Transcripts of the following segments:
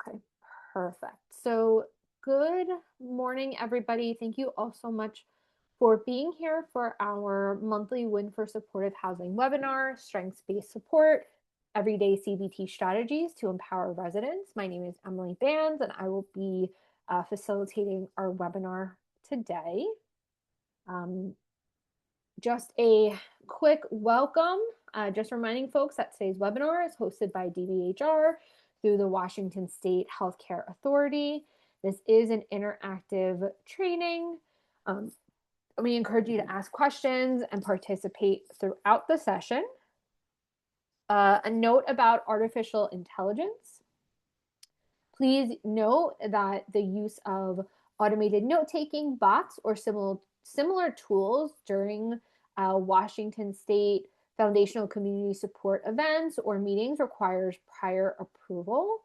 Okay, perfect. So, good morning, everybody. Thank you all so much for being here for our monthly Win for Supportive Housing webinar, Strengths Based Support, Everyday CBT Strategies to Empower Residents. My name is Emily Bands, and I will be facilitating our webinar today. Just a quick welcome. Just reminding folks that today's webinar is hosted by DBHR through the Washington State Healthcare Authority. This is an interactive training. We encourage you to ask questions and participate throughout the session. A note about artificial intelligence. Please note that the use of automated note-taking bots or similar tools during Washington State foundational community support events or meetings requires prior approval.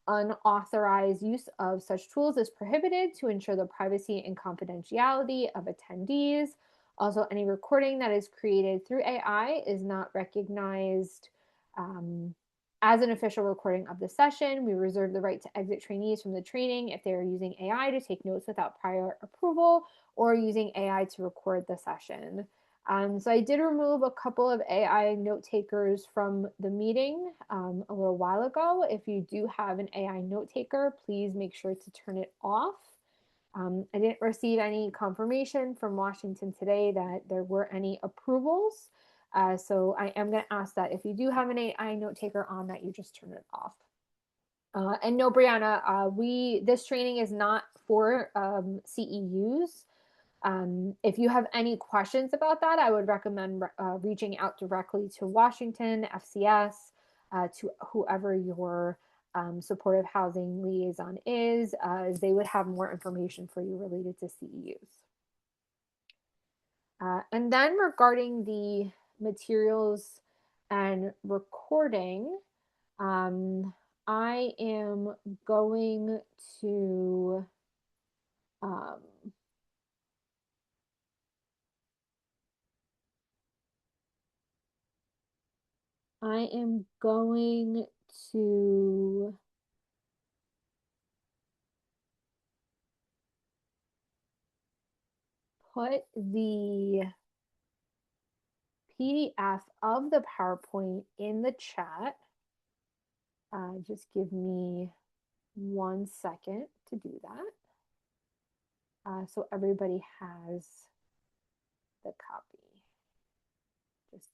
Unauthorized use of such tools is prohibited to ensure the privacy and confidentiality of attendees. Also, any recording that is created through AI is not recognized as an official recording of the session. We reserve the right to exit trainees from the training if they are using AI to take notes without prior approval or using AI to record the session. So I did remove a couple of AI note takers from the meeting a little while ago. If you do have an AI note taker, please make sure to turn it off. I didn't receive any confirmation from Washington today that there were any approvals. So I am going to ask that if you do have an AI note taker on, that you just turn it off. And no, Brianna, this training is not for CEUs. If you have any questions about that, I would recommend reaching out directly to Washington, FCS, to whoever your supportive housing liaison is, as they would have more information for you related to CEUs. And then regarding the materials and recording, I am going to put the PDF of the PowerPoint in the chat. Just give me 1 second to do that. So everybody has the copy. Just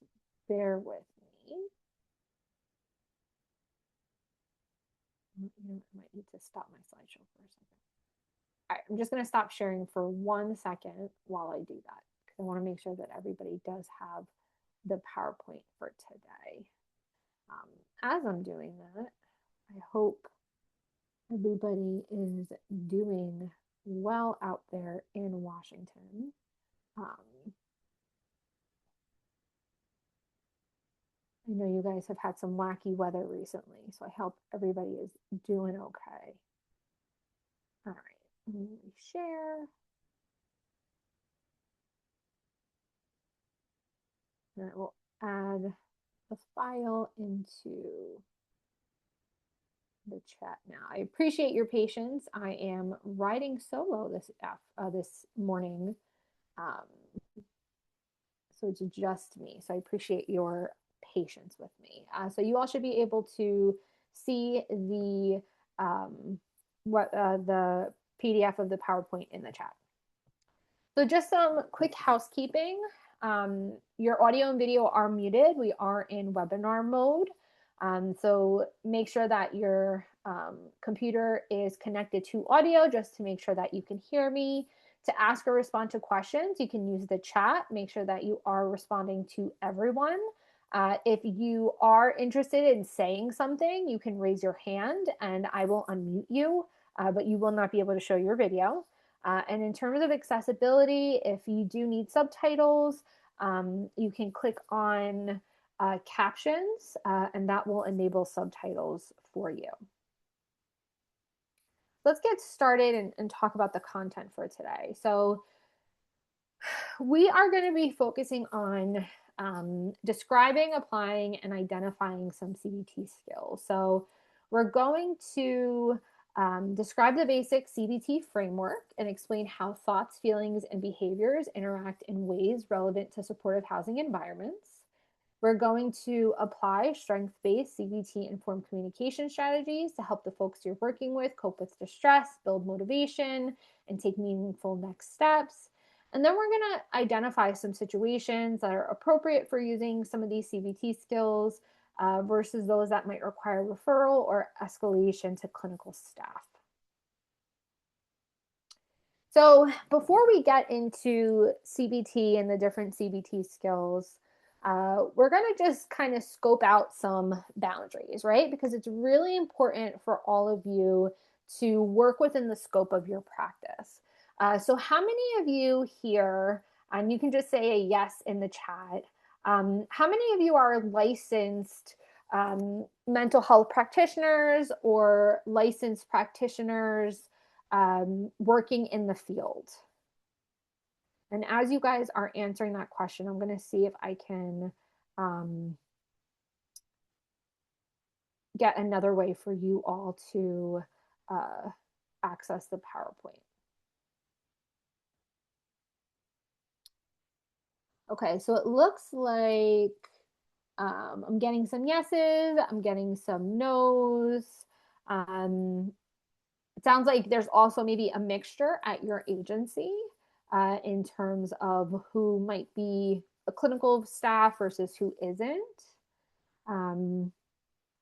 bear with me. I might need to stop my slideshow for a second. All right, I'm just going to stop sharing for 1 second while I do that, because I want to make sure that everybody does have the PowerPoint for today. As I'm doing that, I hope everybody is doing well out there in Washington. I know you guys have had some wacky weather recently, so I hope everybody is doing okay. All right, let me share. And I will add the file into the chat now. I appreciate your patience. I am riding solo this morning, so it's just me. So I appreciate your patience with me. So you all should be able to see the the PDF of the PowerPoint in the chat. So just some quick housekeeping. Your audio and video are muted. We are in webinar mode. So make sure that your computer is connected to audio just to make sure that you can hear me. To ask or respond to questions, you can use the chat. Make sure that you are responding to everyone. If you are interested in saying something, you can raise your hand and I will unmute you, but you will not be able to show your video. And in terms of accessibility, if you do need subtitles, you can click on captions and that will enable subtitles for you. Let's get started and talk about the content for today. So we are going to be focusing on describing, applying, and identifying some CBT skills. So we're going to Describe the basic CBT framework and explain how thoughts, feelings, and behaviors interact in ways relevant to supportive housing environments. We're going to apply strength-based CBT-informed communication strategies to help the folks you're working with cope with distress, build motivation, and take meaningful next steps. And then we're going to identify some situations that are appropriate for using some of these CBT skills versus those that might require referral or escalation to clinical staff. So before we get into CBT and the different CBT skills, we're going to just kind of scope out some boundaries, right? Because it's really important for all of you to work within the scope of your practice. So how many of you here, and you can just say a yes in the chat, how many of you are licensed mental health practitioners or licensed practitioners working in the field? And as you guys are answering that question, I'm going to see if I can get another way for you all to access the PowerPoint. Okay, so it looks like I'm getting some yeses, I'm getting some nos. It sounds like there's also maybe a mixture at your agency in terms of who might be a clinical staff versus who isn't. And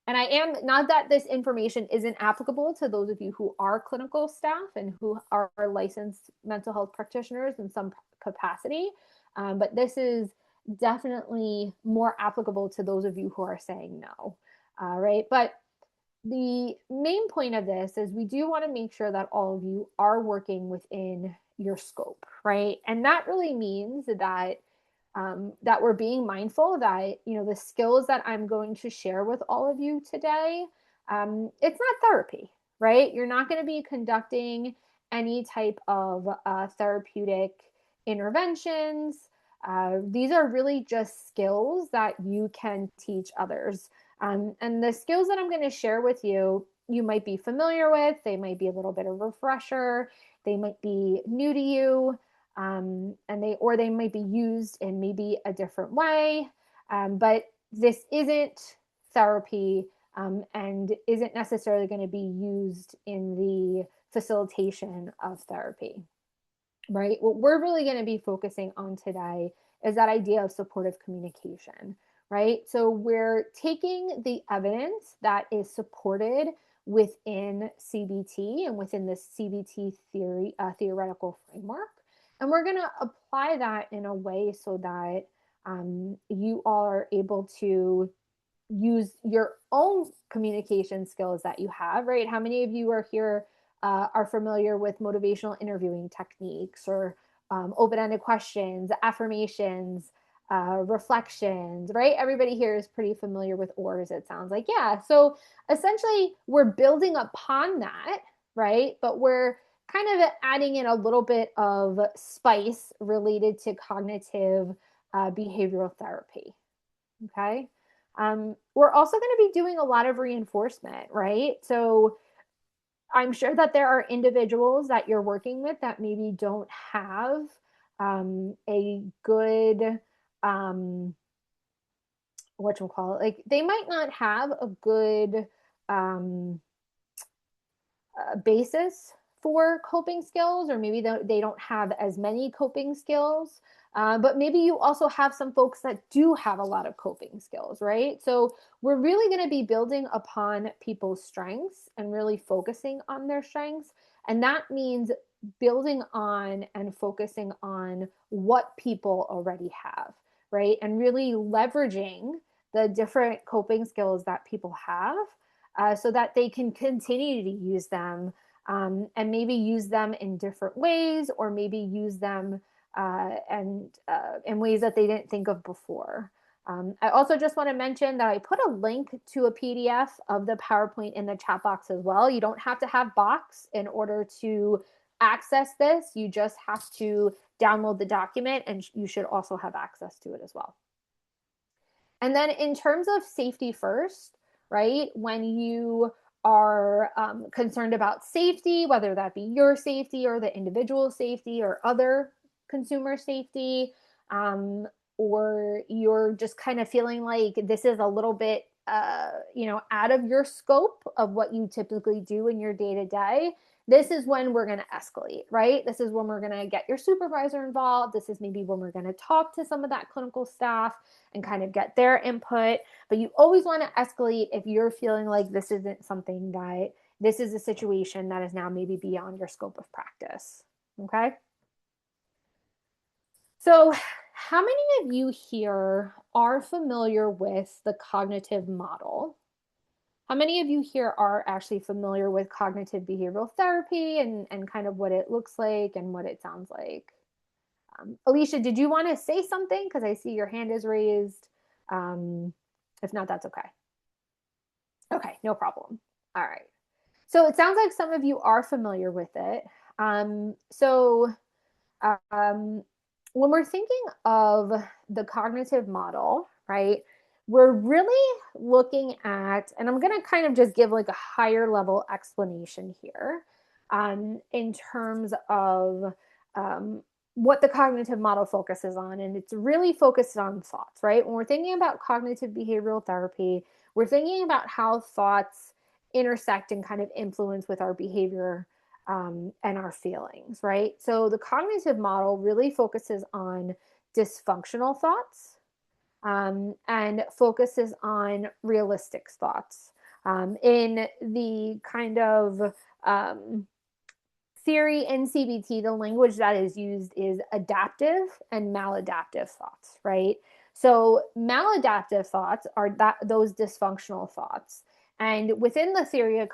I am, not that this information isn't applicable to those of you who are clinical staff and who are licensed mental health practitioners in some capacity, but this is definitely more applicable to those of you who are saying no, right? But the main point of this is we do want to make sure that all of you are working within your scope, right? And that really means that that we're being mindful that, you know, the skills that I'm going to share with all of you today, it's not therapy, right? You're not going to be conducting any type of therapeutic interventions. These are really just skills that you can teach others. And the skills that I'm going to share with you, you might be familiar with, they might be a little bit of a refresher, they might be new to you, and they might be used in maybe a different way. But this isn't therapy and isn't necessarily going to be used in the facilitation of therapy, right? What we're really going to be focusing on today is that idea of supportive communication, right? So we're taking the evidence that is supported within CBT and within the CBT theory, theoretical framework, and we're going to apply that in a way so that you all are able to use your own communication skills that you have, right? How many of you are here are familiar with motivational interviewing techniques or open-ended questions, affirmations, reflections, right? Everybody here is pretty familiar with ORs, it sounds like. Yeah. So essentially, we're building upon that, right? But we're kind of adding in a little bit of spice related to cognitive behavioral therapy. Okay. We're also going to be doing a lot of reinforcement, right? So I'm sure that there are individuals that you're working with that maybe don't have a good, whatchamacallit, like they might not have a good basis for coping skills, or maybe they don't have as many coping skills. But maybe you also have some folks that do have a lot of coping skills, right? So we're really going to be building upon people's strengths and really focusing on their strengths. And that means building on and focusing on what people already have, right? And really leveraging the different coping skills that people have so that they can continue to use them and maybe use them in different ways, or maybe use them in ways that they didn't think of before. I also just want to mention that I put a link to a PDF of the PowerPoint in the chat box as well. You don't have to have Box in order to access this. You just have to download the document, and you should also have access to it as well. And then in terms of safety first, right? When you are concerned about safety, whether that be your safety or the individual safety or other consumer safety, or you're just kind of feeling like this is a little bit, out of your scope of what you typically do in your day to day, this is when we're going to escalate, right? This is when we're going to get your supervisor involved. This is maybe when we're going to talk to some of that clinical staff and kind of get their input. But you always want to escalate if you're feeling like this isn't something that, this is a situation that is now maybe beyond your scope of practice. Okay. So, how many of you here are familiar with the cognitive model? How many of you here are actually familiar with cognitive behavioral therapy and kind of what it looks like and what it sounds like? Alicia, did you want to say something? Because I see your hand is raised. If not, that's okay. Okay, no problem. All right. So it sounds like some of you are familiar with it. So when we're thinking of the cognitive model, right, we're really looking at, and I'm going to kind of just give like a higher level explanation here in terms of what the cognitive model focuses on. And it's really focused on thoughts, right? When we're thinking about cognitive behavioral therapy, we're thinking about how thoughts intersect and kind of influence with our behavior and our feelings, right? So the cognitive model really focuses on dysfunctional thoughts and focuses on realistic thoughts. In the kind of theory in CBT, the language that is used is adaptive and maladaptive thoughts, right? So maladaptive thoughts are those dysfunctional thoughts. And within the theory of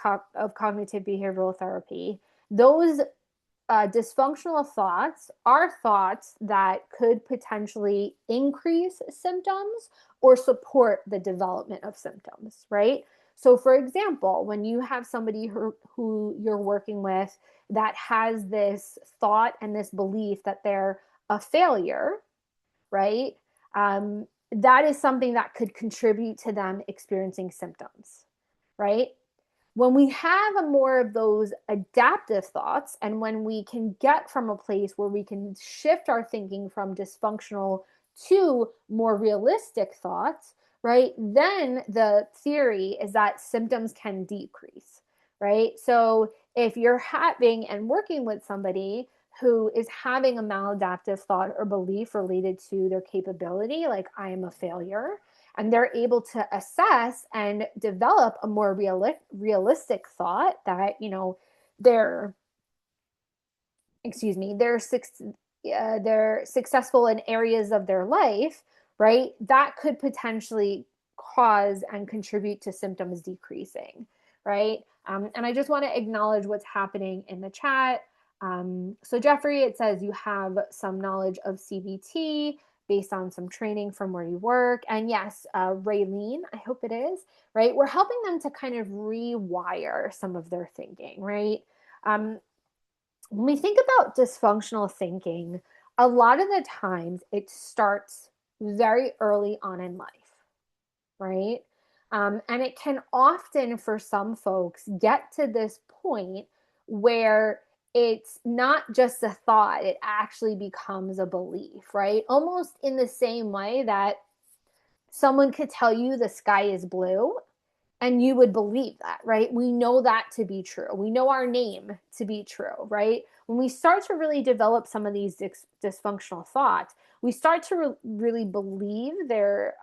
cognitive behavioral therapy, those dysfunctional thoughts are thoughts that could potentially increase symptoms or support the development of symptoms, right? So, for example, when you have somebody who you're working with that has this thought and this belief that they're a failure, right? That is something that could contribute to them experiencing symptoms, right? When we have a more of those adaptive thoughts, and when we can get from a place where we can shift our thinking from dysfunctional to more realistic thoughts, right, then the theory is that symptoms can decrease, right? So if you're having and working with somebody who is having a maladaptive thought or belief related to their capability, like I am a failure, and they're able to assess and develop a more realistic thought that, they're they're successful in areas of their life, right? That could potentially cause and contribute to symptoms decreasing, right? And I just want to acknowledge what's happening in the chat. So Jeffrey, it says you have some knowledge of CBT based on some training from where you work. And yes, Raylene, I hope it is, right? We're helping them to kind of rewire some of their thinking, right? When we think about dysfunctional thinking, a lot of the times it starts very early on in life, right? And it can often, for some folks, get to this point where it's not just a thought, it actually becomes a belief, right? Almost in the same way that someone could tell you the sky is blue and you would believe that, right? We know that to be true. We know our name to be true, right? When we start to really develop some of these dysfunctional thoughts, we start to really believe their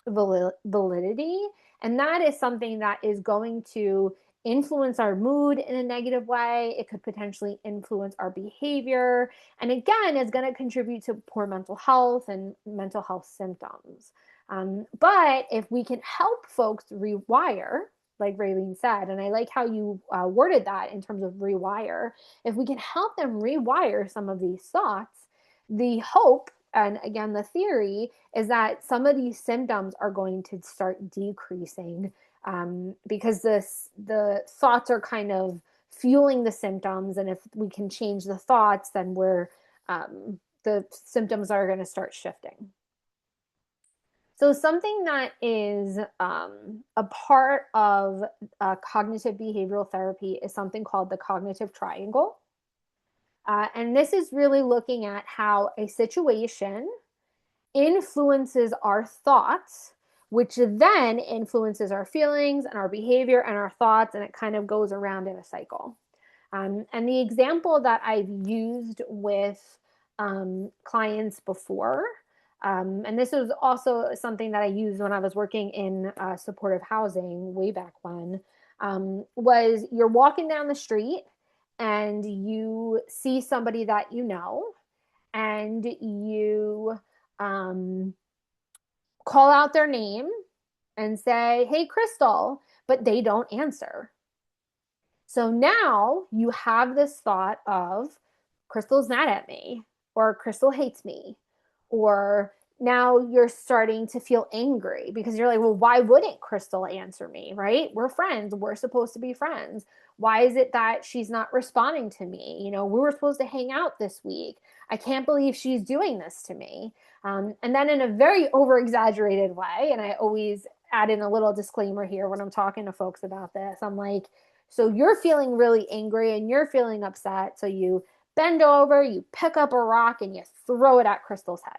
validity. And that is something that is going to influence our mood in a negative way. It could potentially influence our behavior. And again, it's going to contribute to poor mental health and mental health symptoms. But if we can help folks rewire, like Raylene said, and I like how you worded that in terms of rewire, if we can help them rewire some of these thoughts, the hope, and again, the theory is that some of these symptoms are going to start decreasing because the thoughts are kind of fueling the symptoms. And if we can change the thoughts, then the symptoms are going to start shifting. So something that is a part of cognitive behavioral therapy is something called the cognitive triangle. And this is really looking at how a situation influences our thoughts, which then influences our feelings and our behavior and our thoughts, and it kind of goes around in a cycle. And the example that I've used with clients before, and this was also something that I used when I was working in supportive housing way back when, was you're walking down the street and you see somebody that you know, and you um, call out their name and say, "Hey, Crystal," but they don't answer. So now you have this thought of Crystal's mad at me, or Crystal hates me, or now you're starting to feel angry because you're like, well, why wouldn't Crystal answer me, right? We're friends. We're supposed to be friends. Why is it that she's not responding to me? You know, we were supposed to hang out this week. I can't believe she's doing this to me. And then in a very over exaggerated way, and I always add in a little disclaimer here when I'm talking to folks about this, I'm like, so you're feeling really angry and you're feeling upset. So you bend over, you pick up a rock, and you throw it at Crystal's head.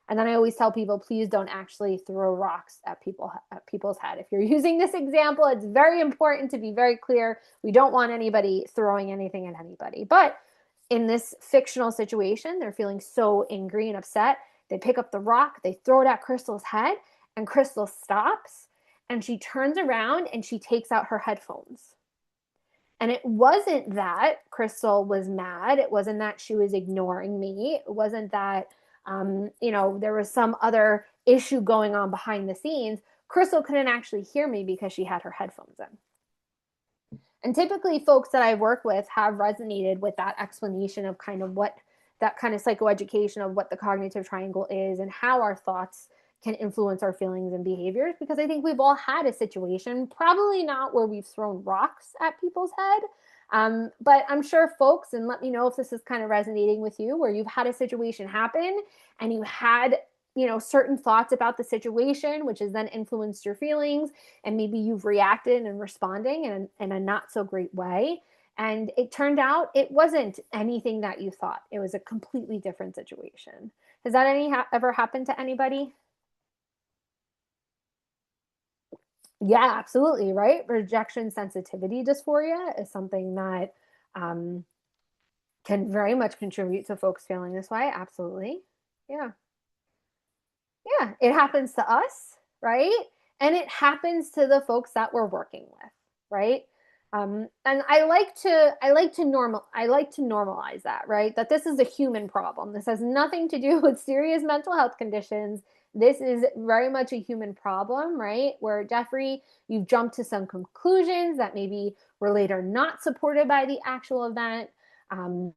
And then I always tell people, please don't actually throw rocks at people's head. If you're using this example, it's very important to be very clear. We don't want anybody throwing anything at anybody. But in this fictional situation, they're feeling so angry and upset. They pick up the rock, they throw it at Crystal's head, and Crystal stops, and she turns around and she takes out her headphones. And it wasn't that Crystal was mad. It wasn't that she was ignoring me. It wasn't that, there was some other issue going on behind the scenes. Crystal couldn't actually hear me because she had her headphones in. And typically folks that I work with have resonated with that explanation of kind of what that kind of psychoeducation of what the cognitive triangle is and how our thoughts can influence our feelings and behaviors, because I think we've all had a situation, probably not where we've thrown rocks at people's head, but I'm sure folks, and let me know if this is kind of resonating with you, where you've had a situation happen and you had certain thoughts about the situation, which has then influenced your feelings, and maybe you've reacted and responding in a not so great way. And it turned out it wasn't anything that you thought. It was a completely different situation. Has that ever happened to anybody? Yeah, absolutely, right? Rejection sensitivity dysphoria is something that um, can very much contribute to folks feeling this way. Absolutely. Yeah. Yeah. It happens to us, right? And it happens to the folks that we're working with, right? And I like to normalize that, right? That this is a human problem. This has nothing to do with serious mental health conditions. This is very much a human problem, right? Where Jeffrey, you've jumped to some conclusions that maybe were later not supported by the actual event. Um,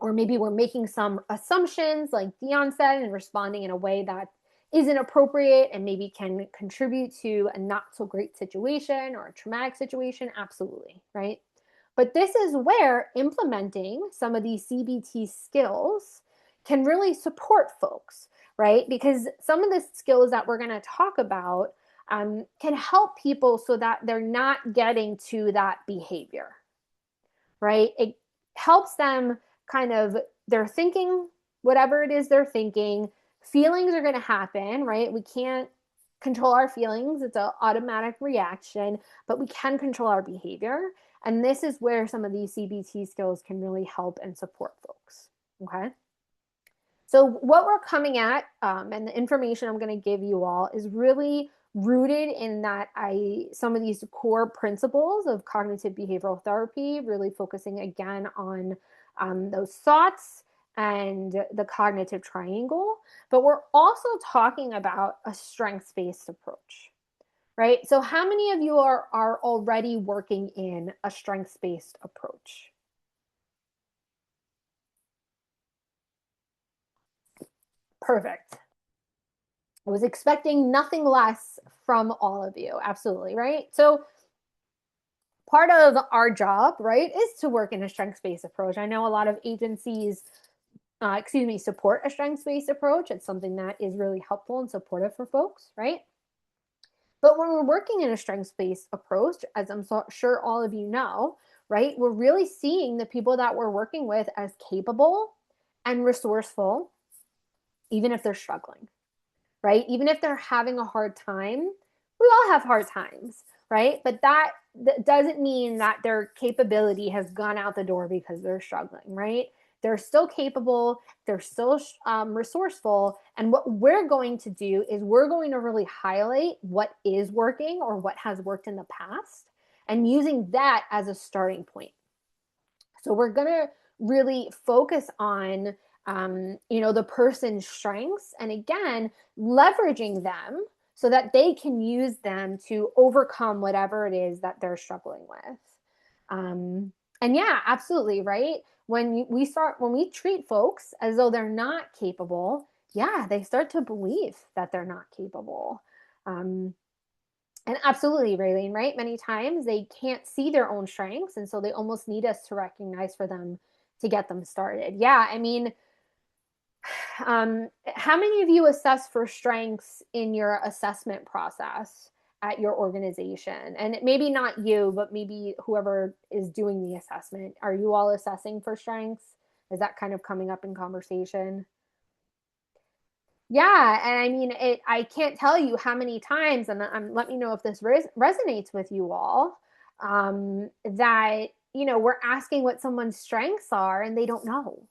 or maybe we're making some assumptions, like Dion said, and responding in a way that isn't appropriate and maybe can contribute to a not so great situation or a traumatic situation. Absolutely, right? But this is where implementing some of these CBT skills can really support folks, right? Because some of the skills that we're going to talk about can help people so that they're not getting to that behavior, right? It helps them kind of, they're thinking whatever it is they're thinking. Feelings are going to happen, right? We can't control our feelings. It's an automatic reaction, but we can control our behavior. And this is where some of these CBT skills can really help and support folks. Okay. So what we're coming at and the information I'm going to give you all is really rooted in that some of these core principles of cognitive behavioral therapy, really focusing again on those thoughts and the cognitive triangle. But we're also talking about a strengths-based approach, right? So how many of you are already working in a strengths-based approach? Perfect. I was expecting nothing less from all of you. Absolutely, right? So part of our job, right, is to work in a strengths-based approach. I know a lot of agencies support a strengths-based approach. It's something that is really helpful and supportive for folks, right? But when we're working in a strengths-based approach, as I'm sure all of you know, right, we're really seeing the people that we're working with as capable and resourceful, even if they're struggling, right? Even if they're having a hard time, we all have hard times, right? But that doesn't mean that their capability has gone out the door because they're struggling, right? They're still capable, they're still resourceful. And what we're going to do is we're going to really highlight what is working or what has worked in the past and using that as a starting point. So we're going to really focus on the person's strengths, and again, leveraging them so that they can use them to overcome whatever it is that they're struggling with. And yeah, absolutely, right? When we treat folks as though they're not capable, yeah, they start to believe that they're not capable. And absolutely, Raylene, right? Many times they can't see their own strengths, and so they almost need us to recognize for them to get them started. Yeah, I mean, how many of you assess for strengths in your assessment process at your organization? And maybe not you, but maybe whoever is doing the assessment. Are you all assessing for strengths? Is that kind of coming up in conversation? Yeah, and I mean, I can't tell you how many times, and let me know if this resonates with you all, that, we're asking what someone's strengths are and they don't know,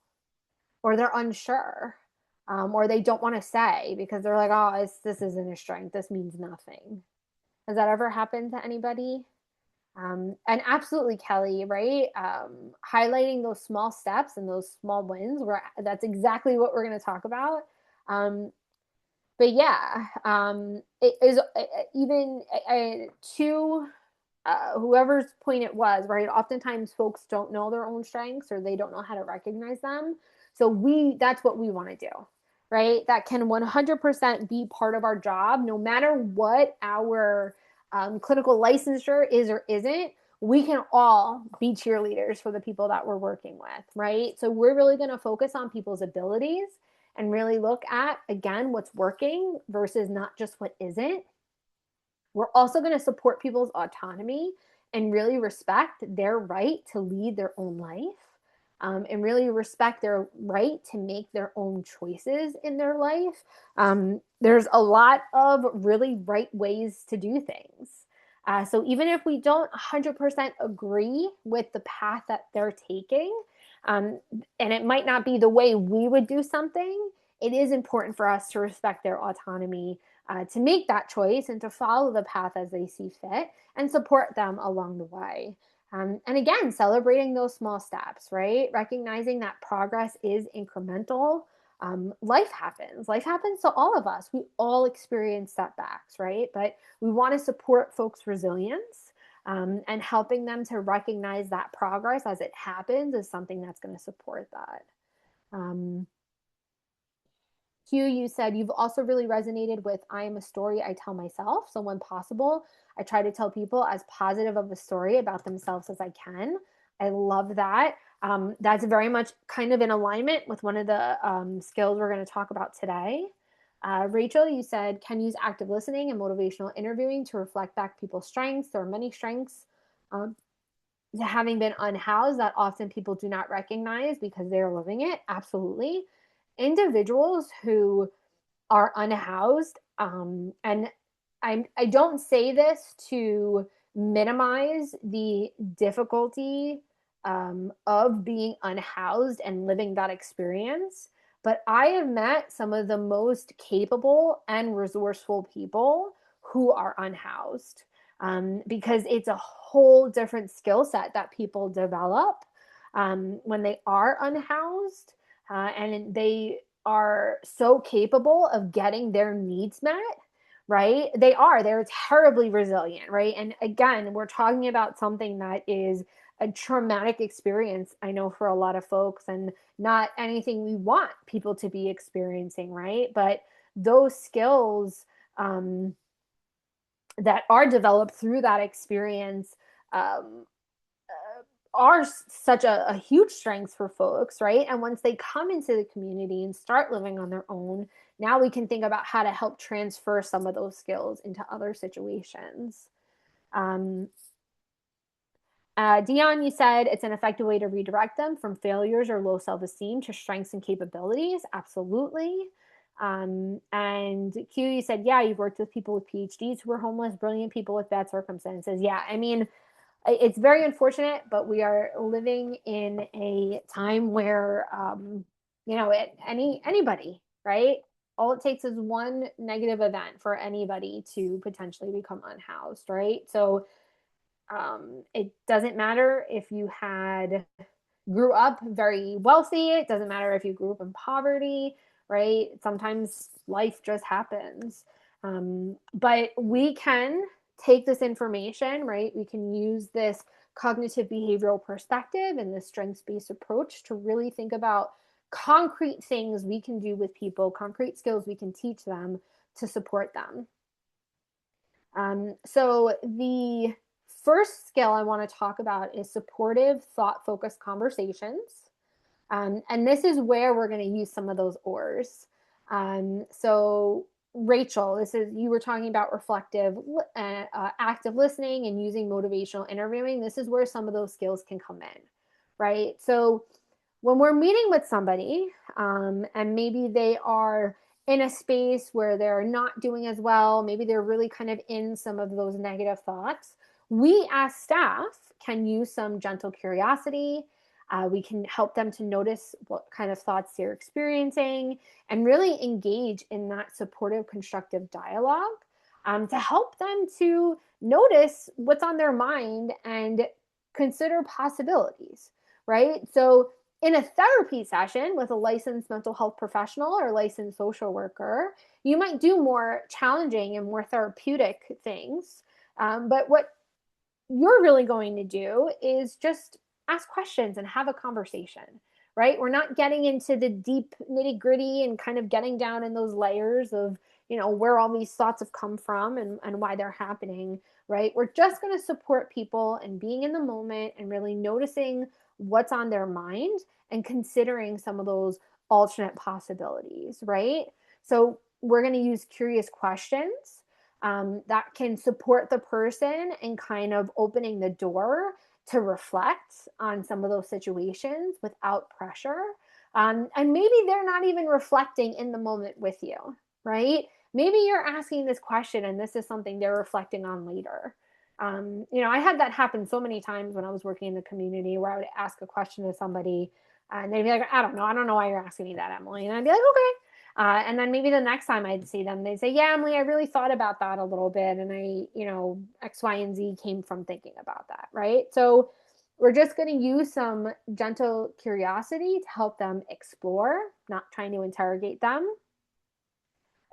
or they're unsure, or they don't want to say because they're like, oh, this isn't a strength. This means nothing. Has that ever happened to anybody? And absolutely, Kelly, right? Highlighting those small steps and those small wins, that's exactly what we're going to talk about. But yeah, it is even to whoever's point it was, right? Oftentimes folks don't know their own strengths or they don't know how to recognize them. So that's what we want to do, right? That can 100% be part of our job, no matter what our clinical licensure is or isn't. We can all be cheerleaders for the people that we're working with, right? So we're really going to focus on people's abilities and really look at, again, what's working versus not just what isn't. We're also going to support people's autonomy and really respect their right to lead their own life, and really respect their right to make their own choices in their life. There's a lot of really right ways to do things. So even if we don't 100% agree with the path that they're taking, and it might not be the way we would do something, it is important for us to respect their autonomy, to make that choice and to follow the path as they see fit and support them along the way. And again, celebrating those small steps, right? Recognizing that progress is incremental. Life happens. Life happens to all of us. We all experience setbacks, right? But we want to support folks' resilience, and helping them to recognize that progress as it happens is something that's going to support that. Hugh, you said you've also really resonated with I am a story I tell myself. So when possible, I try to tell people as positive of a story about themselves as I can. I love that. That's very much kind of in alignment with one of the skills we're going to talk about today. Rachel, you said can use active listening and motivational interviewing to reflect back people's strengths. There are many strengths having been unhoused that often people do not recognize because they're living it. Absolutely. Individuals who are unhoused, and I don't say this to minimize the difficulty of being unhoused and living that experience, but I have met some of the most capable and resourceful people who are unhoused, because it's a whole different skill set that people develop when they are unhoused, and they are so capable of getting their needs met, right? They're terribly resilient, right? And again, we're talking about something that is a traumatic experience, I know, for a lot of folks, and not anything we want people to be experiencing, right? But those skills that are developed through that experience are such a huge strength for folks, right? And once they come into the community and start living on their own, now we can think about how to help transfer some of those skills into other situations. Um, Dion, you said it's an effective way to redirect them from failures or low self-esteem to strengths and capabilities. Absolutely. And Q, you said, yeah, you've worked with people with PhDs who were homeless, brilliant people with bad circumstances. Yeah, I mean, it's very unfortunate, but we are living in a time where, anybody, right? All it takes is one negative event for anybody to potentially become unhoused, right? So it doesn't matter if you grew up very wealthy. It doesn't matter if you grew up in poverty, right? Sometimes life just happens. But we can take this information, right? We can use this cognitive behavioral perspective and this strengths based approach to really think about concrete things we can do with people, concrete skills we can teach them to support them. So the first skill I want to talk about is supportive, thought-focused conversations. And this is where we're going to use some of those oars. So Rachel, you were talking about reflective, active listening and using motivational interviewing. This is where some of those skills can come in, right? So when we're meeting with somebody, and maybe they are in a space where they're not doing as well, maybe they're really kind of in some of those negative thoughts, we as staff can use some gentle curiosity. We can help them to notice what kind of thoughts they're experiencing and really engage in that supportive, constructive dialogue, to help them to notice what's on their mind and consider possibilities, right? So in a therapy session with a licensed mental health professional or licensed social worker, you might do more challenging and more therapeutic things. But what you're really going to do is just ask questions and have a conversation, right? We're not getting into the deep nitty gritty and kind of getting down in those layers of, where all these thoughts have come from and why they're happening, right? We're just going to support people and being in the moment and really noticing what's on their mind and considering some of those alternate possibilities, right? So we're going to use curious questions that can support the person in kind of opening the door to reflect on some of those situations without pressure. And maybe they're not even reflecting in the moment with you, right? Maybe you're asking this question and this is something they're reflecting on later. I had that happen so many times when I was working in the community where I would ask a question to somebody and they'd be like, I don't know why you're asking me that, Emily. And I'd be like, okay. And then maybe the next time I'd see them, they'd say, yeah, Emily, I really thought about that a little bit. And X, Y, and Z came from thinking about that, right? So we're just going to use some gentle curiosity to help them explore, not trying to interrogate them.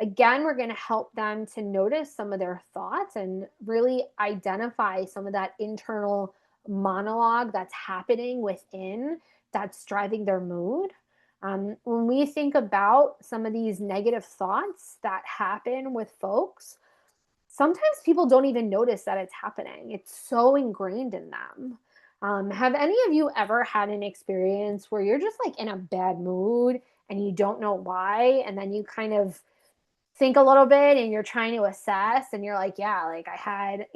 Again, we're going to help them to notice some of their thoughts and really identify some of that internal monologue that's happening within that's driving their mood. When we think about some of these negative thoughts that happen with folks, sometimes people don't even notice that it's happening. It's so ingrained in them. Have any of you ever had an experience where you're just like in a bad mood and you don't know why, and then you kind of think a little bit and you're trying to assess and you're like, yeah, like I had,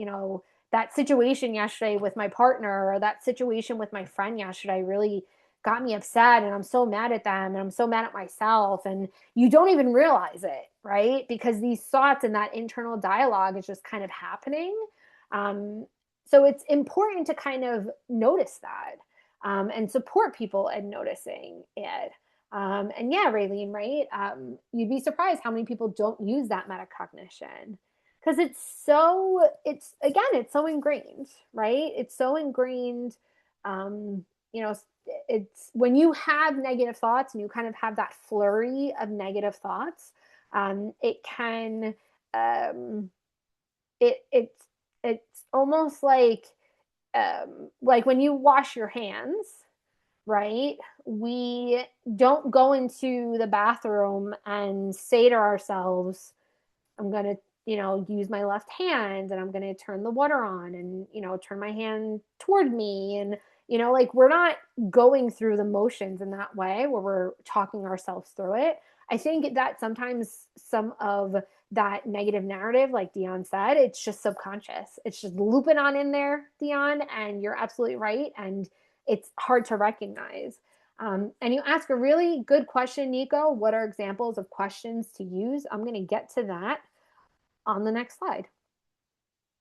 that situation yesterday with my partner or that situation with my friend yesterday really got me upset and I'm so mad at them and I'm so mad at myself, and you don't even realize it, right? Because these thoughts and that internal dialogue is just kind of happening. So it's important to kind of notice that, and support people in noticing it. And yeah, Raylene, right? You'd be surprised how many people don't use that metacognition because it's so ingrained, right? It's so ingrained. Um, it's when you have negative thoughts and you kind of have that flurry of negative thoughts, it can, it's almost like when you wash your hands, right? We don't go into the bathroom and say to ourselves, I'm going to, use my left hand and I'm going to turn the water on and, turn my hand toward me. And, Like we're not going through the motions in that way where we're talking ourselves through it. I think that sometimes some of that negative narrative, like Dion said, it's just subconscious. It's just looping on in there, Dion, and you're absolutely right. And it's hard to recognize. And you ask a really good question, Nico. What are examples of questions to use? I'm going to get to that on the next slide.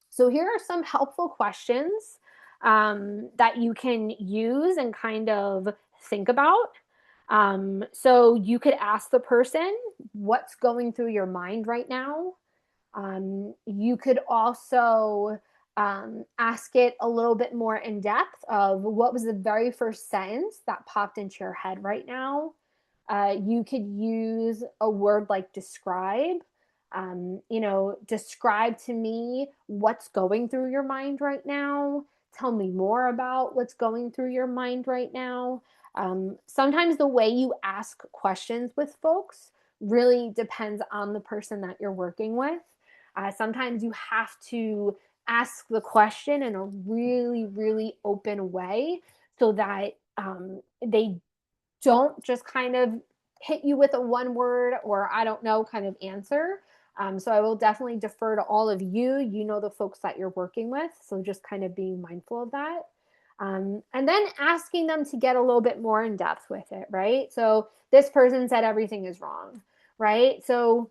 So here are some helpful questions that you can use and kind of think about. So you could ask the person what's going through your mind right now. You could also ask it a little bit more in depth of what was the very first sentence that popped into your head right now. You could use a word like describe. Describe to me what's going through your mind right now. Tell me more about what's going through your mind right now. Sometimes the way you ask questions with folks really depends on the person that you're working with. Sometimes you have to ask the question in a really, really open way so that they don't just kind of hit you with a one word or I don't know kind of answer. So I will definitely defer to all of you. You know the folks that you're working with. So just kind of being mindful of that. And then asking them to get a little bit more in depth with it, right? So this person said everything is wrong, right? So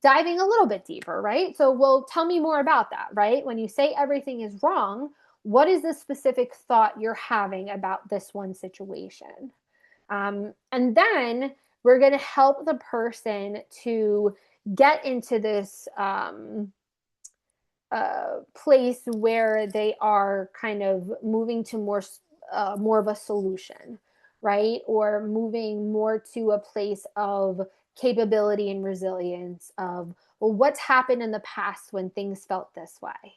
diving a little bit deeper, right? So, well, tell me more about that, right? When you say everything is wrong, what is the specific thought you're having about this one situation? And then we're going to help the person to get into this place where they are kind of moving to more of a solution, right? Or moving more to a place of capability and resilience of, well, what's happened in the past when things felt this way?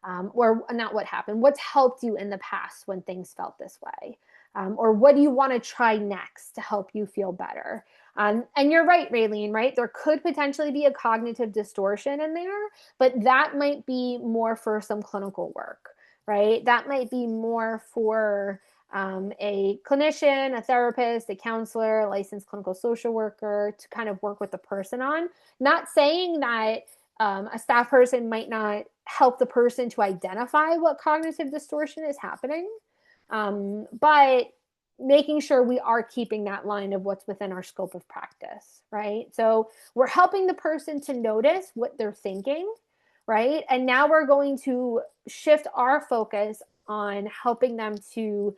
Or not what happened, what's helped you in the past when things felt this way? Or what do you want to try next to help you feel better? And you're right, Raylene, right? There could potentially be a cognitive distortion in there, but that might be more for some clinical work, right? That might be more for a clinician, a therapist, a counselor, a licensed clinical social worker to kind of work with the person on. Not saying that a staff person might not help the person to identify what cognitive distortion is happening, but making sure we are keeping that line of what's within our scope of practice, right? So we're helping the person to notice what they're thinking, right? And now we're going to shift our focus on helping them to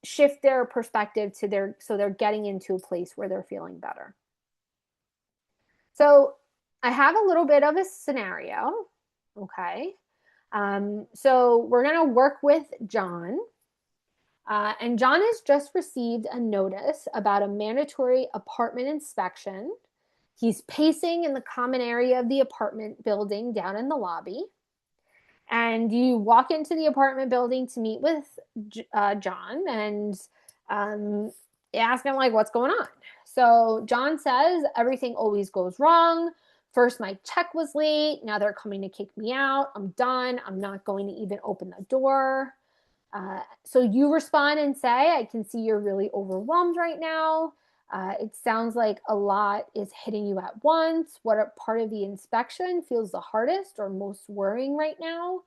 shift their perspective to so they're getting into a place where they're feeling better. So I have a little bit of a scenario. Okay. So we're going to work with John. And John has just received a notice about a mandatory apartment inspection. He's pacing in the common area of the apartment building down in the lobby. And you walk into the apartment building to meet with John and ask him, like, what's going on? So John says, everything always goes wrong. First, my check was late. Now they're coming to kick me out. I'm done. I'm not going to even open the door. So you respond and say, I can see you're really overwhelmed right now. It sounds like a lot is hitting you at once. What part of the inspection feels the hardest or most worrying right now?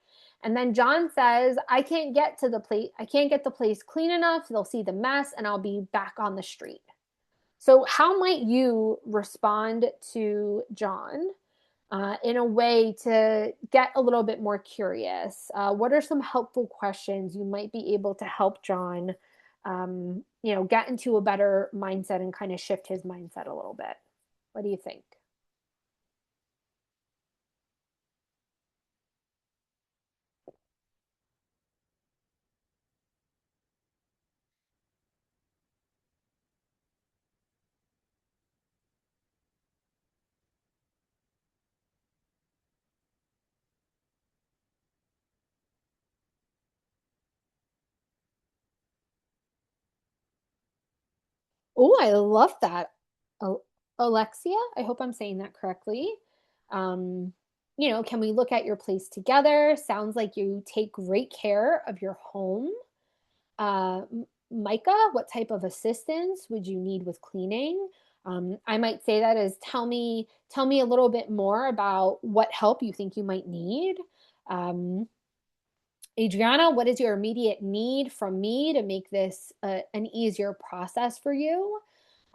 And then John says, I can't get the place clean enough. They'll see the mess and I'll be back on the street. So how might you respond to John in a way to get a little bit more curious? What are some helpful questions you might be able to help John, get into a better mindset and kind of shift his mindset a little bit? What do you think? Oh, I love that. Alexia, I hope I'm saying that correctly. Um, can we look at your place together? Sounds like you take great care of your home. Uh, Micah, what type of assistance would you need with cleaning? I might say that as tell me a little bit more about what help you think you might need. Um, Adriana, what is your immediate need from me to make this an easier process for you?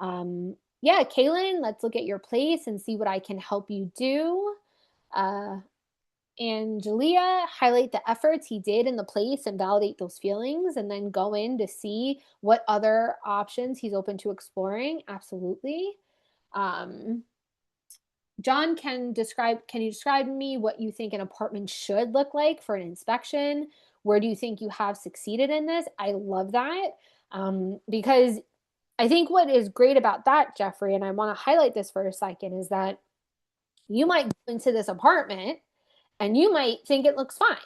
Yeah, Kaylin, let's look at your place and see what I can help you do. Uh, Angelia, highlight the efforts he did in the place and validate those feelings, and then go in to see what other options he's open to exploring. Absolutely. Um, John, can you describe to me what you think an apartment should look like for an inspection? Where do you think you have succeeded in this? I love that, because I think what is great about that, Jeffrey, and I want to highlight this for a second, is that you might go into this apartment and you might think it looks fine,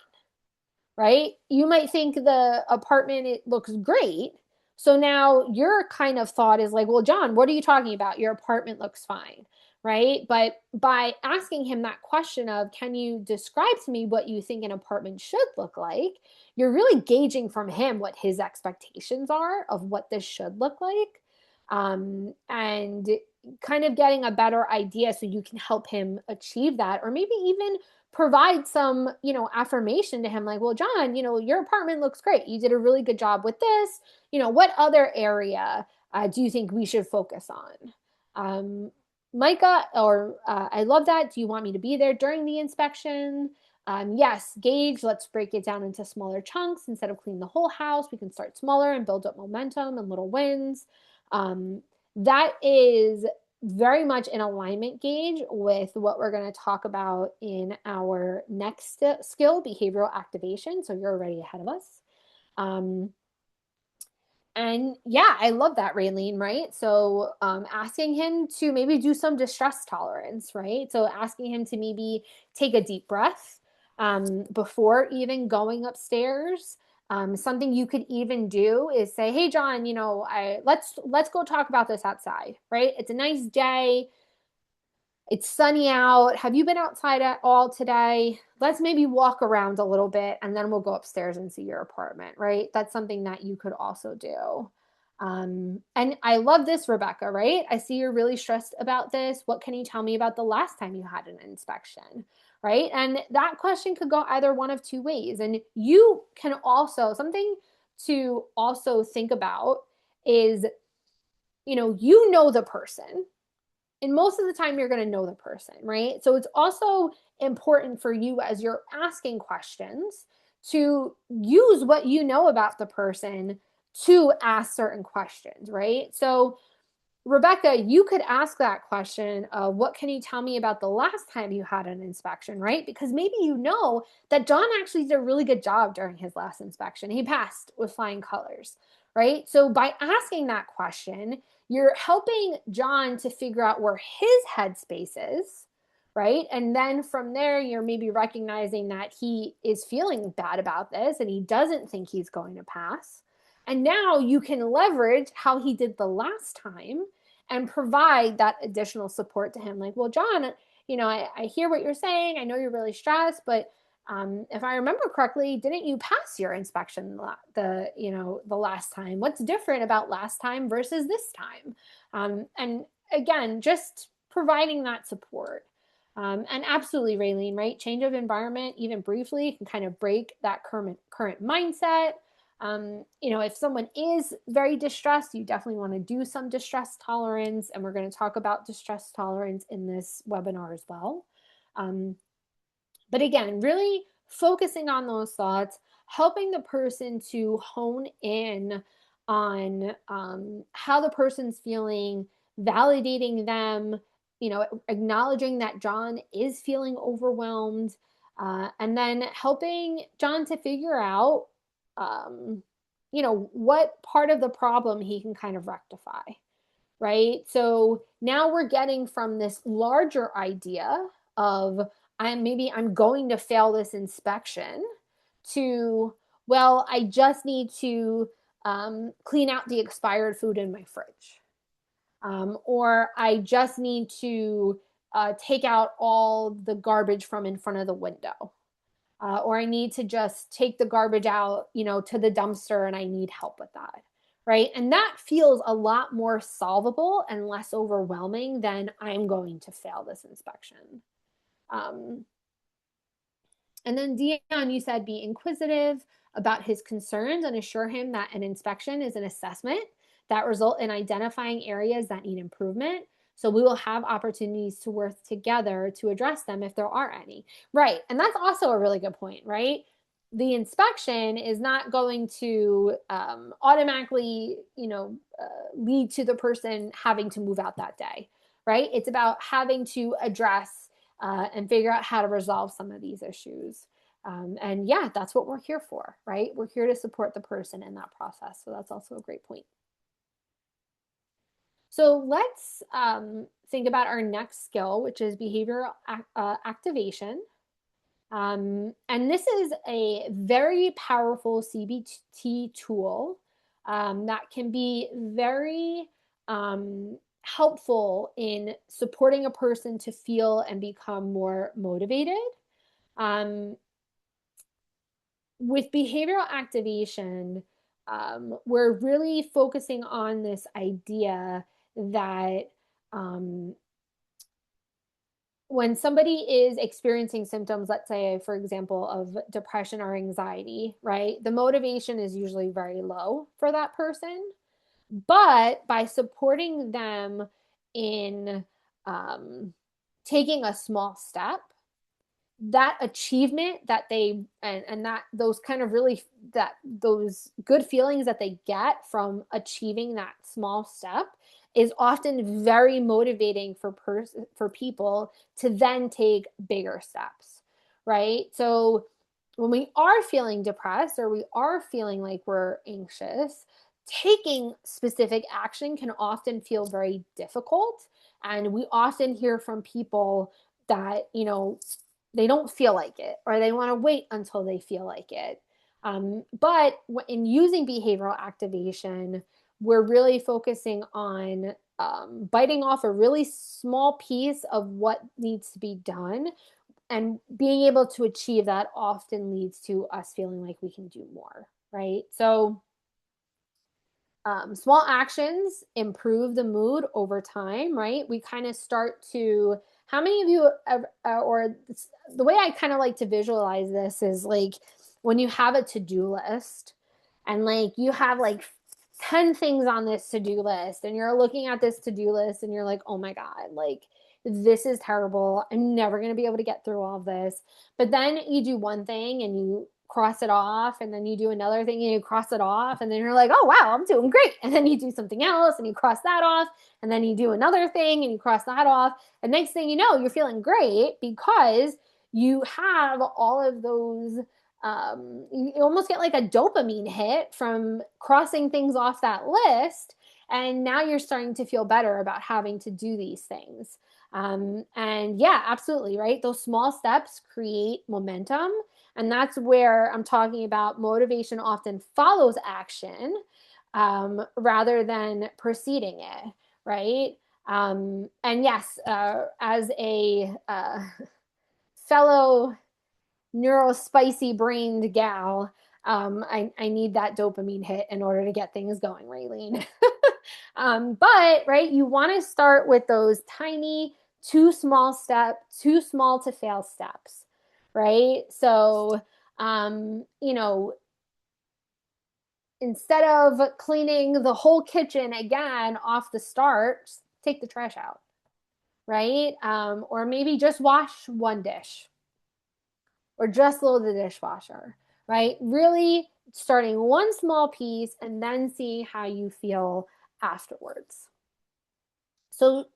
right? You might think the apartment, it looks great. So now your kind of thought is like, well, John, what are you talking about? Your apartment looks fine, right? But by asking him that question of, can you describe to me what you think an apartment should look like? You're really gauging from him what his expectations are of what this should look like. And kind of getting a better idea so you can help him achieve that, or maybe even provide some, affirmation to him, like, well, John, your apartment looks great. You did a really good job with this. What other area do you think we should focus on? Micah, or I love that. Do you want me to be there during the inspection? Yes, Gage, let's break it down into smaller chunks. Instead of cleaning the whole house, we can start smaller and build up momentum and little wins. That is very much in alignment, Gage, with what we're going to talk about in our next skill, behavioral activation. So you're already ahead of us. And yeah, I love that, Raylene, right? So asking him to maybe do some distress tolerance, right? So asking him to maybe take a deep breath before even going upstairs. Something you could even do is say, "Hey, John, let's go talk about this outside, right? It's a nice day. It's sunny out. Have you been outside at all today? Let's maybe walk around a little bit and then we'll go upstairs and see your apartment," right? That's something that you could also do. And I love this, Rebecca, right? I see you're really stressed about this. What can you tell me about the last time you had an inspection, right? And that question could go either one of two ways. And you can also, something to also think about is, you know the person, and most of the time you're going to know the person, right? So it's also important for you, as you're asking questions, to use what you know about the person to ask certain questions, right? So Rebecca, you could ask that question of, what can you tell me about the last time you had an inspection, right? Because maybe you know that John actually did a really good job during his last inspection. He passed with flying colors, right? So by asking that question, you're helping John to figure out where his headspace is, right? And then from there, you're maybe recognizing that he is feeling bad about this and he doesn't think he's going to pass. And now you can leverage how he did the last time and provide that additional support to him. Like, well, John, I hear what you're saying. I know you're really stressed, but if I remember correctly, didn't you pass your inspection the last time? What's different about last time versus this time? And again, just providing that support. And absolutely, Raylene, right? Change of environment, even briefly, can kind of break that current mindset. If someone is very distressed, you definitely want to do some distress tolerance, and we're going to talk about distress tolerance in this webinar as well. But again, really focusing on those thoughts, helping the person to hone in on how the person's feeling, validating them, acknowledging that John is feeling overwhelmed, and then helping John to figure out, what part of the problem he can kind of rectify, right? So now we're getting from this larger idea of, I'm going to fail this inspection, to, well, I just need to clean out the expired food in my fridge. Or I just need to take out all the garbage from in front of the window. Or I need to just take the garbage out, to the dumpster, and I need help with that. Right. And that feels a lot more solvable and less overwhelming than I'm going to fail this inspection. Um, and then Dion, you said be inquisitive about his concerns and assure him that an inspection is an assessment that result in identifying areas that need improvement. So we will have opportunities to work together to address them if there are any. Right. And that's also a really good point, right? The inspection is not going to automatically, lead to the person having to move out that day, right? It's about having to address and figure out how to resolve some of these issues. And yeah, that's what we're here for, right? We're here to support the person in that process. So that's also a great point. So let's think about our next skill, which is behavioral activation. And this is a very powerful CBT tool that can be very helpful in supporting a person to feel and become more motivated. Um, with behavioral activation, we're really focusing on this idea that when somebody is experiencing symptoms, let's say, for example, of depression or anxiety, right, the motivation is usually very low for that person. But by supporting them in taking a small step, that achievement that they and that those kind of really that those good feelings that they get from achieving that small step is often very motivating for people to then take bigger steps, right? So when we are feeling depressed or we are feeling like we're anxious, taking specific action can often feel very difficult. And we often hear from people that, they don't feel like it or they want to wait until they feel like it. But in using behavioral activation, we're really focusing on biting off a really small piece of what needs to be done. And being able to achieve that often leads to us feeling like we can do more, right? So small actions improve the mood over time, right? We kind of start to, how many of you, or the way I kind of like to visualize this is like when you have a to-do list and like you have like 10 things on this to-do list and you're looking at this to-do list and you're like, oh my God, like this is terrible. I'm never going to be able to get through all of this. But then you do one thing and you cross it off, and then you do another thing and you cross it off, and then you're like, oh wow, I'm doing great. And then you do something else and you cross that off, and then you do another thing and you cross that off. And next thing you know, you're feeling great because you have all of those you almost get like a dopamine hit from crossing things off that list, and now you're starting to feel better about having to do these things. And yeah, absolutely, right? Those small steps create momentum. And that's where I'm talking about motivation often follows action rather than preceding it, right? And yes, as a fellow neurospicy brained gal, I need that dopamine hit in order to get things going, Raylene. But right, you want to start with those tiny, too small to fail steps, right? So, instead of cleaning the whole kitchen again off the start, take the trash out, right? Or maybe just wash one dish or just load the dishwasher, right? Really starting one small piece and then see how you feel afterwards. So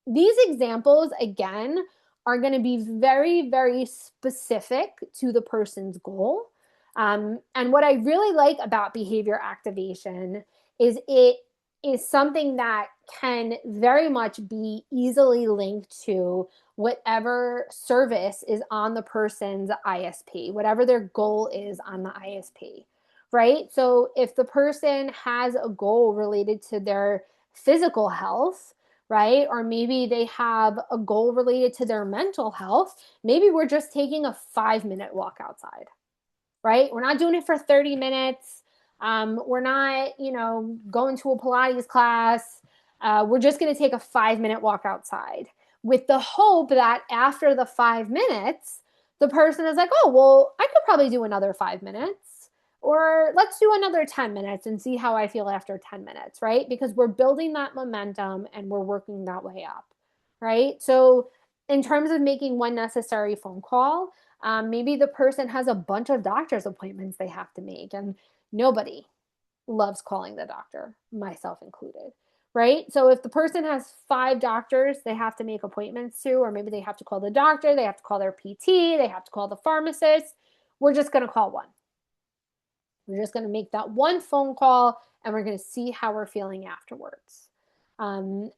these examples, again, are going to be very, very specific to the person's goal. And what I really like about behavior activation is it is something that can very much be easily linked to whatever service is on the person's ISP, whatever their goal is on the ISP, right? So if the person has a goal related to their physical health, right? Or maybe they have a goal related to their mental health. Maybe we're just taking a 5-minute walk outside, right? We're not doing it for 30 minutes. We're not, going to a Pilates class. We're just going to take a 5-minute walk outside with the hope that after the 5 minutes, the person is like, oh, well, I could probably do another 5 minutes, or let's do another 10 minutes and see how I feel after 10 minutes, right? Because we're building that momentum and we're working that way up, right? So, in terms of making one necessary phone call, maybe the person has a bunch of doctor's appointments they have to make, and nobody loves calling the doctor, myself included, right? So if the person has 5 doctors they have to make appointments to, or maybe they have to call the doctor, they have to call their PT, they have to call the pharmacist, we're just going to call one. We're just going to make that one phone call and we're going to see how we're feeling afterwards.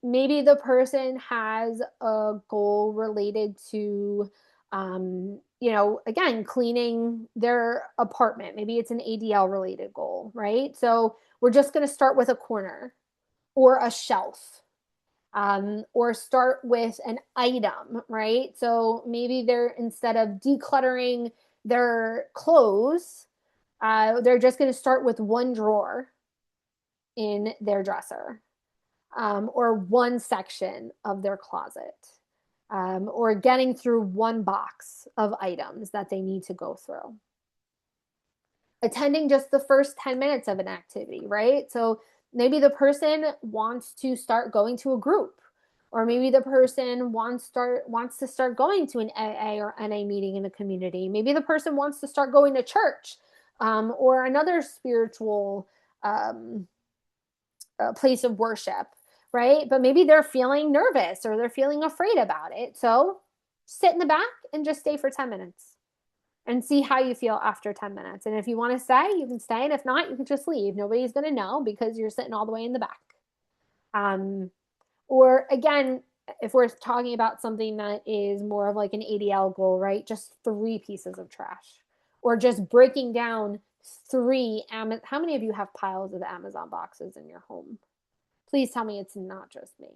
Maybe the person has a goal related to, again, cleaning their apartment. Maybe it's an ADL related goal, right? So we're just going to start with a corner or a shelf, or start with an item, right? So maybe they're, instead of decluttering their clothes, they're just going to start with one drawer in their dresser, or one section of their closet, or getting through one box of items that they need to go through. Attending just the first 10 minutes of an activity, right? So maybe the person wants to start going to a group, or maybe the person wants to start going to an AA or NA meeting in the community. Maybe the person wants to start going to church, or another spiritual place of worship, right? But maybe they're feeling nervous or they're feeling afraid about it. So sit in the back and just stay for 10 minutes and see how you feel after 10 minutes. And if you want to stay, you can stay. And if not, you can just leave. Nobody's going to know because you're sitting all the way in the back. Or again, if we're talking about something that is more of like an ADL goal, right? Just 3 pieces of trash, or just breaking down 3. How many of you have piles of Amazon boxes in your home? Please tell me it's not just me.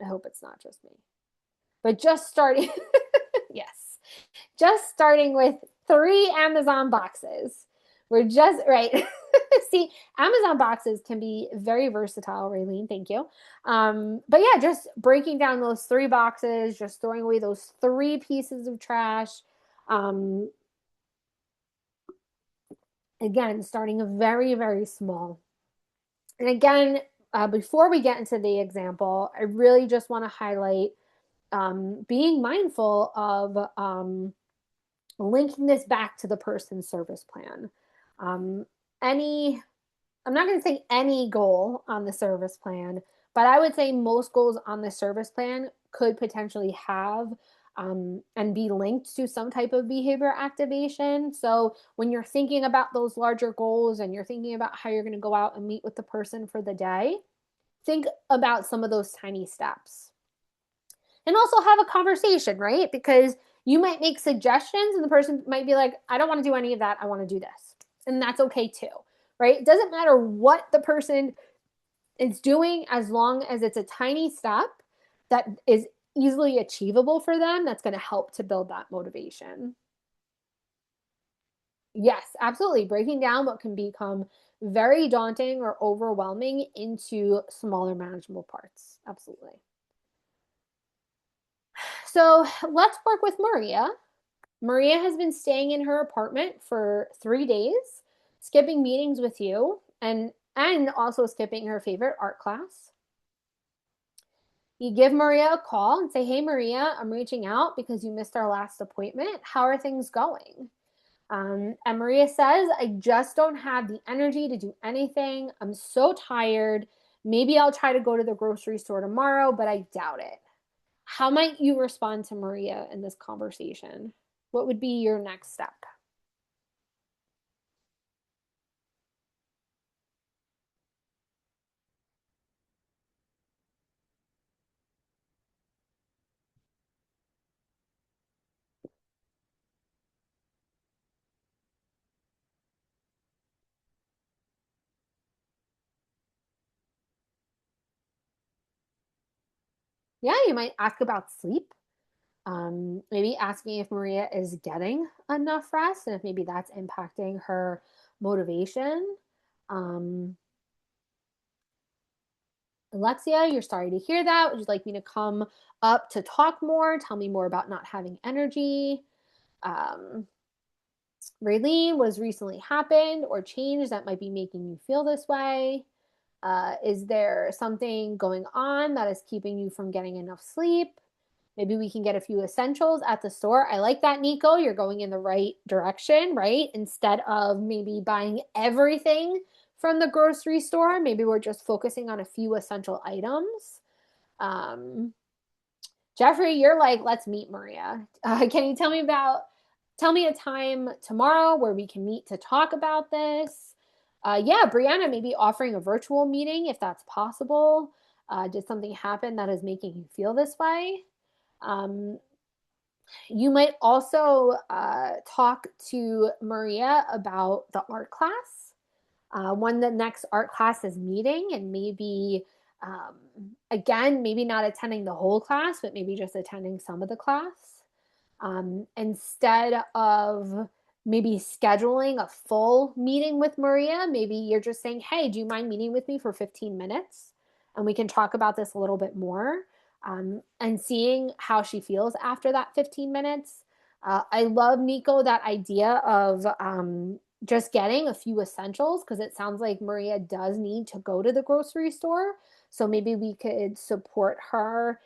I hope it's not just me. But just starting, yes, just starting with 3 Amazon boxes. We're just, right. See, Amazon boxes can be very versatile, Raylene. Thank you. But yeah, just breaking down those 3 boxes, just throwing away those 3 pieces of trash. Again, starting very, very small. And again, before we get into the example, I really just want to highlight being mindful of linking this back to the person's service plan. I'm not going to say any goal on the service plan, but I would say most goals on the service plan could potentially have and be linked to some type of behavior activation. So when you're thinking about those larger goals and you're thinking about how you're going to go out and meet with the person for the day, think about some of those tiny steps. And also have a conversation, right? Because you might make suggestions and the person might be like, I don't want to do any of that. I want to do this. And that's okay too, right? It doesn't matter what the person is doing as long as it's a tiny step that is easily achievable for them. That's going to help to build that motivation. Yes, absolutely. Breaking down what can become very daunting or overwhelming into smaller manageable parts. Absolutely. So let's work with Maria. Maria has been staying in her apartment for 3 days, skipping meetings with you, and also skipping her favorite art class. You give Maria a call and say, hey, Maria, I'm reaching out because you missed our last appointment. How are things going? And Maria says, I just don't have the energy to do anything. I'm so tired. Maybe I'll try to go to the grocery store tomorrow, but I doubt it. How might you respond to Maria in this conversation? What would be your next step? Yeah, you might ask about sleep. Maybe asking if Maria is getting enough rest and if maybe that's impacting her motivation. Um, Alexia, you're sorry to hear that. Would you like me to come up to talk more? Tell me more about not having energy. Um, Raylene, was recently happened or changed that might be making you feel this way? Is there something going on that is keeping you from getting enough sleep? Maybe we can get a few essentials at the store. I like that, Nico. You're going in the right direction, right? Instead of maybe buying everything from the grocery store, maybe we're just focusing on a few essential items. Um, Jeffrey, you're like, let's meet Maria. Can you tell me a time tomorrow where we can meet to talk about this? Yeah, Brianna, maybe offering a virtual meeting if that's possible. Did something happen that is making you feel this way? Um, you might also talk to Maria about the art class when the next art class is meeting, and maybe, um, again, maybe not attending the whole class, but maybe just attending some of the class. Instead of maybe scheduling a full meeting with Maria, maybe you're just saying, hey, do you mind meeting with me for 15 minutes? And we can talk about this a little bit more, and seeing how she feels after that 15 minutes. I love, Nico, that idea of just getting a few essentials because it sounds like Maria does need to go to the grocery store. So maybe we could support her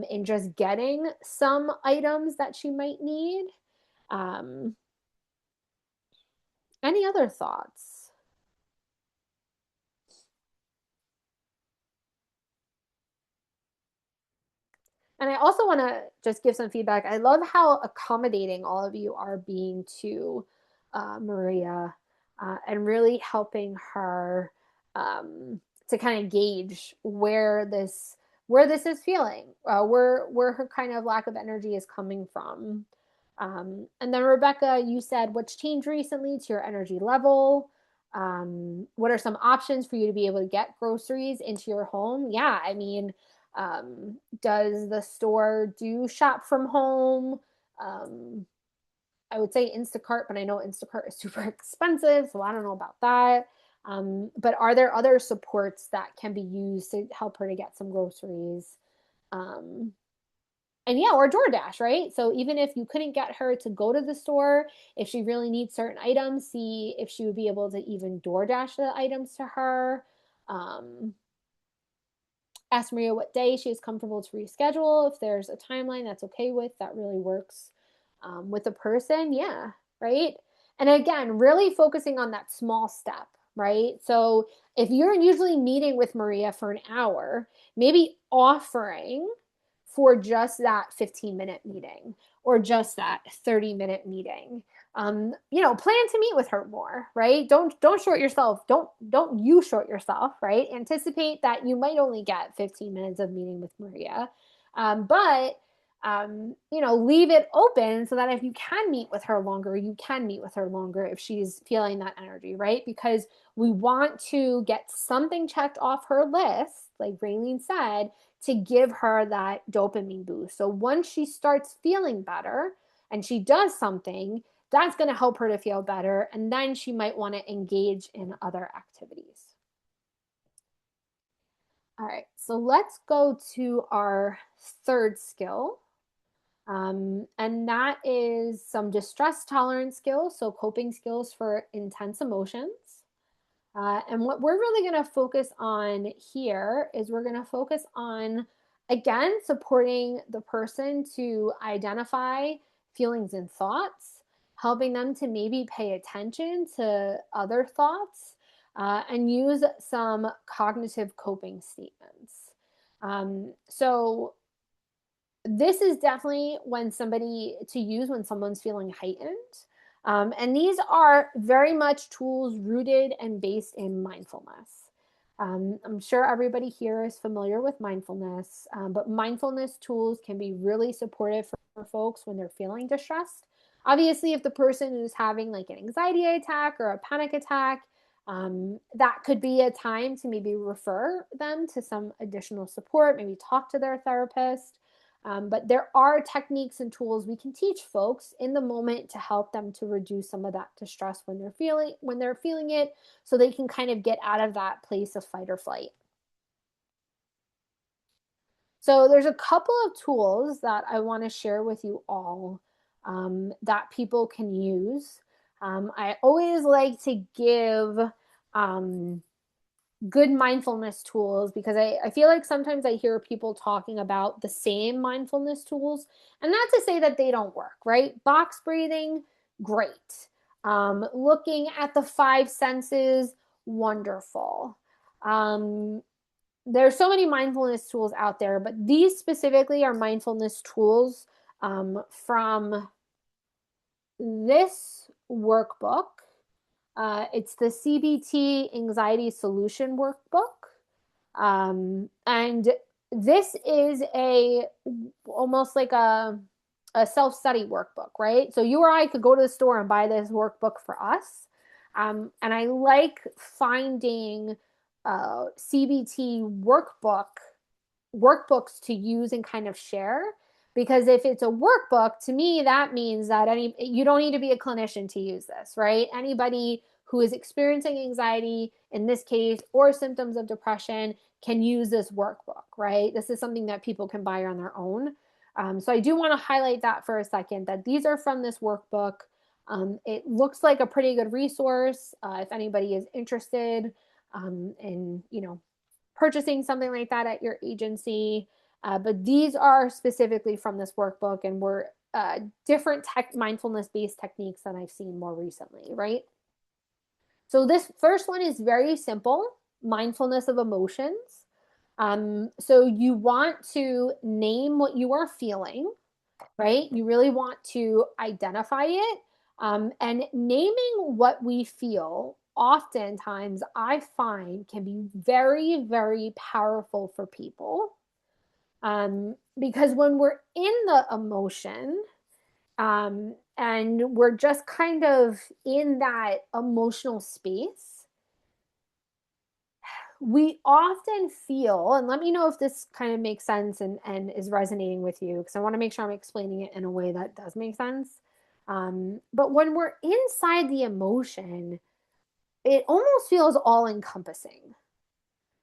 in just getting some items that she might need. Um, any other thoughts? And I also want to just give some feedback. I love how accommodating all of you are being to Maria, and really helping her to kind of gauge where this is feeling, where her kind of lack of energy is coming from. And then Rebecca, you said what's changed recently to your energy level. What are some options for you to be able to get groceries into your home? Yeah, I mean, does the store do shop from home? Um, I would say Instacart, but I know Instacart is super expensive, so I don't know about that. But are there other supports that can be used to help her to get some groceries? Um, and yeah, or DoorDash, right? So even if you couldn't get her to go to the store, if she really needs certain items, see if she would be able to even DoorDash the items to her. Um, ask Maria what day she is comfortable to reschedule. If there's a timeline that's okay with, that really works with a person. Yeah, right. And again, really focusing on that small step, right? So if you're usually meeting with Maria for an hour, maybe offering for just that 15-minute meeting or just that 30-minute meeting. Plan to meet with her more, right? Don't short yourself. Don't you short yourself, right? Anticipate that you might only get 15 minutes of meeting with Maria, but leave it open so that if you can meet with her longer, you can meet with her longer if she's feeling that energy, right? Because we want to get something checked off her list, like Raylene said, to give her that dopamine boost. So once she starts feeling better and she does something, that's going to help her to feel better. And then she might want to engage in other activities. All right, so let's go to our third skill. And that is some distress tolerance skills, so coping skills for intense emotions. And what we're really going to focus on here is we're going to focus on, again, supporting the person to identify feelings and thoughts, helping them to maybe pay attention to other thoughts, and use some cognitive coping statements. So this is definitely when somebody to use when someone's feeling heightened. And these are very much tools rooted and based in mindfulness. I'm sure everybody here is familiar with mindfulness, but mindfulness tools can be really supportive for folks when they're feeling distressed. Obviously, if the person is having like an anxiety attack or a panic attack, That could be a time to maybe refer them to some additional support, maybe talk to their therapist. But there are techniques and tools we can teach folks in the moment to help them to reduce some of that distress when they're feeling it, so they can kind of get out of that place of fight or flight. So there's a couple of tools that I want to share with you all that people can use. I always like to give um, good mindfulness tools because I feel like sometimes I hear people talking about the same mindfulness tools, and not to say that they don't work, right? Box breathing, great. Looking at the five senses, wonderful. Um, there's so many mindfulness tools out there, but these specifically are mindfulness tools from this workbook. It's the CBT Anxiety Solution Workbook. And this is almost like a self-study workbook, right? So you or I could go to the store and buy this workbook for us. And I like finding CBT workbooks to use and kind of share, because if it's a workbook, to me that means that you don't need to be a clinician to use this, right? Anybody who is experiencing anxiety in this case or symptoms of depression can use this workbook, right? This is something that people can buy on their own. So I do want to highlight that for a second, that these are from this workbook. It looks like a pretty good resource if anybody is interested in, purchasing something like that at your agency. But these are specifically from this workbook and were different mindfulness-based techniques that I've seen more recently, right? So this first one is very simple, mindfulness of emotions. So you want to name what you are feeling, right? You really want to identify it. And naming what we feel, oftentimes I find, can be very, very powerful for people. Because when we're in the emotion, and we're just kind of in that emotional space, we often feel, and let me know if this kind of makes sense and is resonating with you, because I want to make sure I'm explaining it in a way that does make sense. But when we're inside the emotion, it almost feels all encompassing,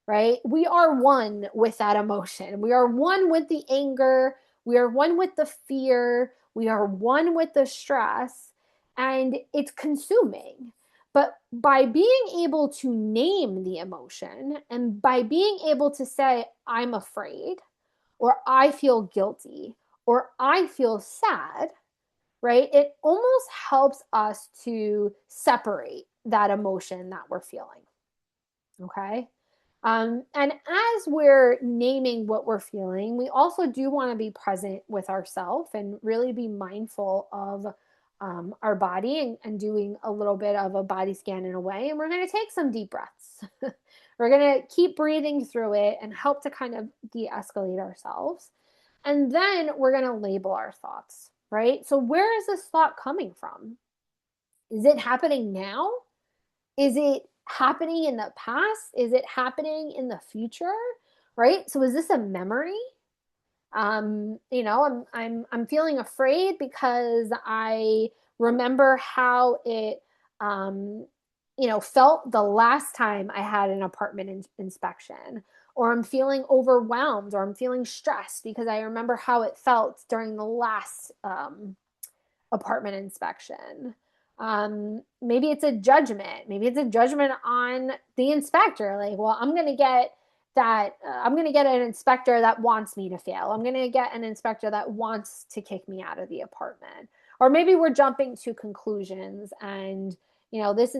right? We are one with that emotion. We are one with the anger. We are one with the fear. We are one with the stress, and it's consuming. But by being able to name the emotion and by being able to say, I'm afraid, or I feel guilty, or I feel sad, right? It almost helps us to separate that emotion that we're feeling. Okay. And as we're naming what we're feeling, we also do want to be present with ourselves and really be mindful of our body, and doing a little bit of a body scan in a way. And we're going to take some deep breaths. We're going to keep breathing through it and help to kind of de escalate ourselves. And then we're going to label our thoughts, right? So, where is this thought coming from? Is it happening now? Is it happening in the past? Is it happening in the future? Right? So is this a memory? I'm feeling afraid because I remember how it felt the last time I had an apartment inspection, or I'm feeling overwhelmed, or I'm feeling stressed because I remember how it felt during the last apartment inspection. Maybe it's a judgment. Maybe it's a judgment on the inspector. Like, well, I'm going to get an inspector that wants me to fail. I'm going to get an inspector that wants to kick me out of the apartment. Or maybe we're jumping to conclusions and, the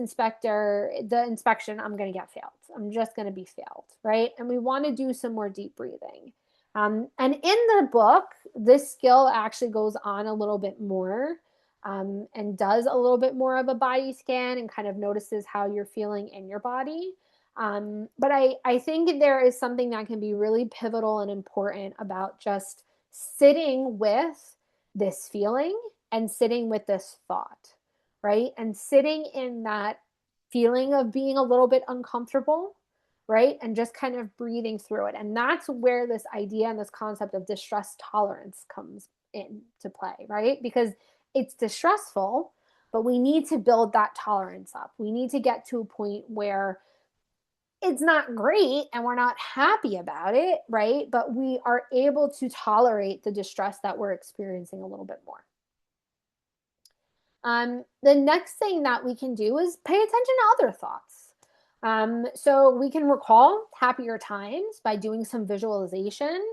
inspection, I'm going to get failed. I'm just going to be failed, right? And we want to do some more deep breathing. And in the book, this skill actually goes on a little bit more, and does a little bit more of a body scan and kind of notices how you're feeling in your body. But I think there is something that can be really pivotal and important about just sitting with this feeling and sitting with this thought, right? And sitting in that feeling of being a little bit uncomfortable, right? And just kind of breathing through it. And that's where this idea and this concept of distress tolerance comes into play, right? Because it's distressful, but we need to build that tolerance up. We need to get to a point where it's not great and we're not happy about it, right? But we are able to tolerate the distress that we're experiencing a little bit more. The next thing that we can do is pay attention to other thoughts. So we can recall happier times by doing some visualization.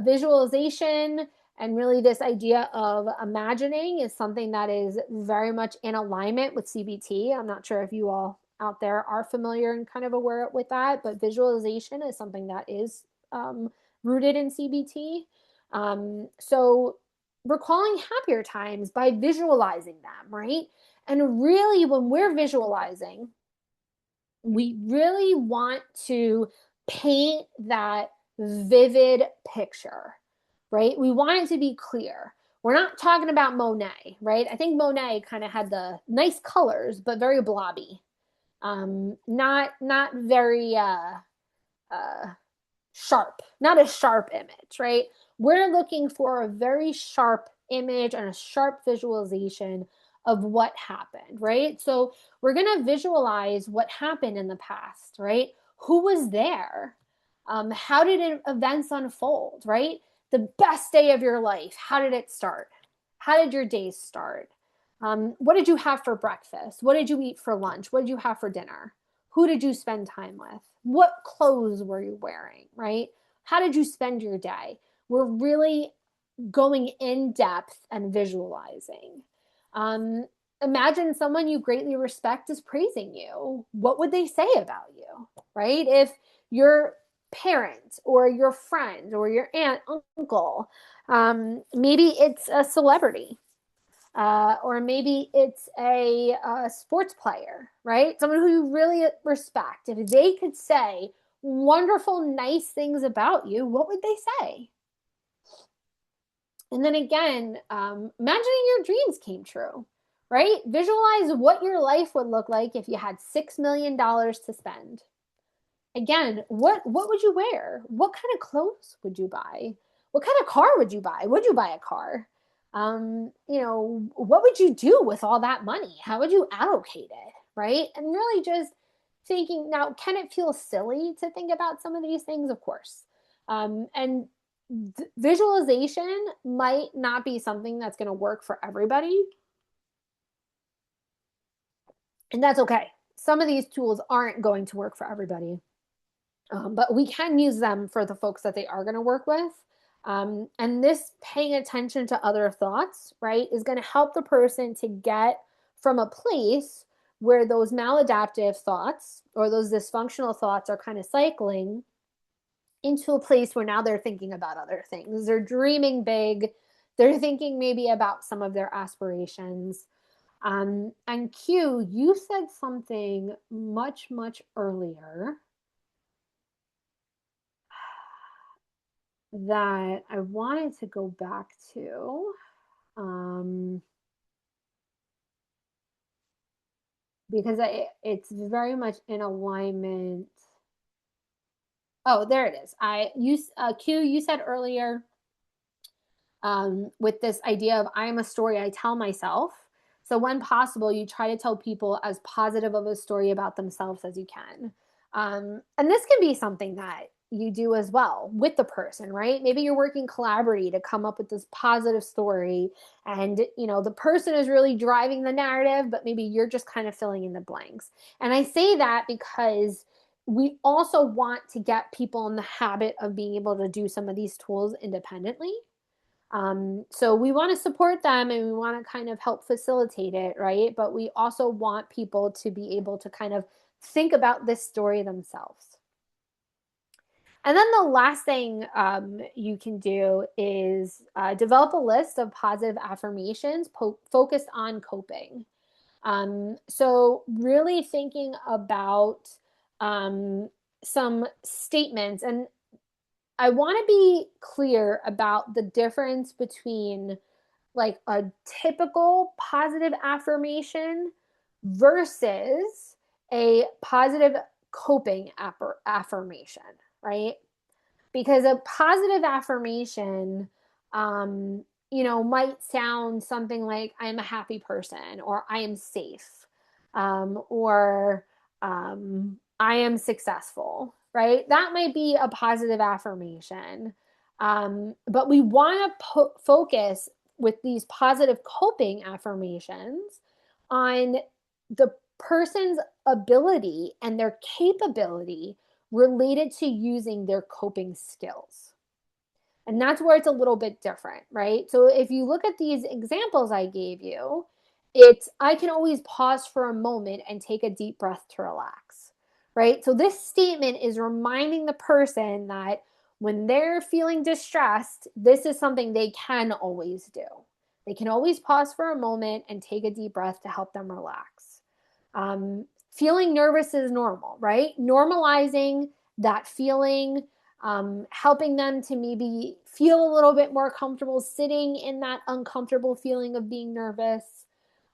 Visualization and really this idea of imagining is something that is very much in alignment with CBT. I'm not sure if you all out there are familiar and kind of aware with that, but visualization is something that is rooted in CBT. So recalling happier times by visualizing them, right? And really, when we're visualizing, we really want to paint that vivid picture, right? We want it to be clear. We're not talking about Monet, right? I think Monet kind of had the nice colors, but very blobby. Not very sharp, not a sharp image, right? We're looking for a very sharp image and a sharp visualization of what happened, right? So we're going to visualize what happened in the past, right? Who was there? How did events unfold, right? The best day of your life. How did it start? How did your days start? What did you have for breakfast? What did you eat for lunch? What did you have for dinner? Who did you spend time with? What clothes were you wearing, right? How did you spend your day? We're really going in depth and visualizing. Um, Imagine someone you greatly respect is praising you. What would they say about you, right? If your parent or your friend or your aunt, uncle, maybe it's a celebrity, or maybe it's a sports player, right? Someone who you really respect. If they could say wonderful, nice things about you, what would they say? And then again, imagining your dreams came true, right? Visualize what your life would look like if you had $6 million to spend. Again, what would you wear? What kind of clothes would you buy? What kind of car would you buy? Would you buy a car? What would you do with all that money? How would you allocate it? Right? And really just thinking now, can it feel silly to think about some of these things? Of course. And visualization might not be something that's going to work for everybody. And that's okay. Some of these tools aren't going to work for everybody. But we can use them for the folks that they are going to work with. And this paying attention to other thoughts, right, is going to help the person to get from a place where those maladaptive thoughts or those dysfunctional thoughts are kind of cycling into a place where now they're thinking about other things. They're dreaming big. They're thinking maybe about some of their aspirations. And Q, you said something much, much earlier that I wanted to go back to. Because it's very much in alignment. Oh, there it is. Q, you said earlier with this idea of I am a story I tell myself. So when possible, you try to tell people as positive of a story about themselves as you can. And this can be something that you do as well with the person, right? Maybe you're working collaboratively to come up with this positive story and, the person is really driving the narrative, but maybe you're just kind of filling in the blanks. And I say that because we also want to get people in the habit of being able to do some of these tools independently. So we want to support them and we want to kind of help facilitate it, right? But we also want people to be able to kind of think about this story themselves. And then the last thing you can do is develop a list of positive affirmations focused on coping. So really thinking about some statements, and I want to be clear about the difference between like a typical positive affirmation versus a positive coping affirmation, right? Because a positive affirmation, might sound something like, I am a happy person, or I am safe, or I am successful, right? That might be a positive affirmation. But we want to focus with these positive coping affirmations on the person's ability and their capability related to using their coping skills. And that's where it's a little bit different, right? So if you look at these examples I gave you, it's I can always pause for a moment and take a deep breath to relax, right? So this statement is reminding the person that when they're feeling distressed, this is something they can always do. They can always pause for a moment and take a deep breath to help them relax. Feeling nervous is normal, right? Normalizing that feeling, helping them to maybe feel a little bit more comfortable sitting in that uncomfortable feeling of being nervous.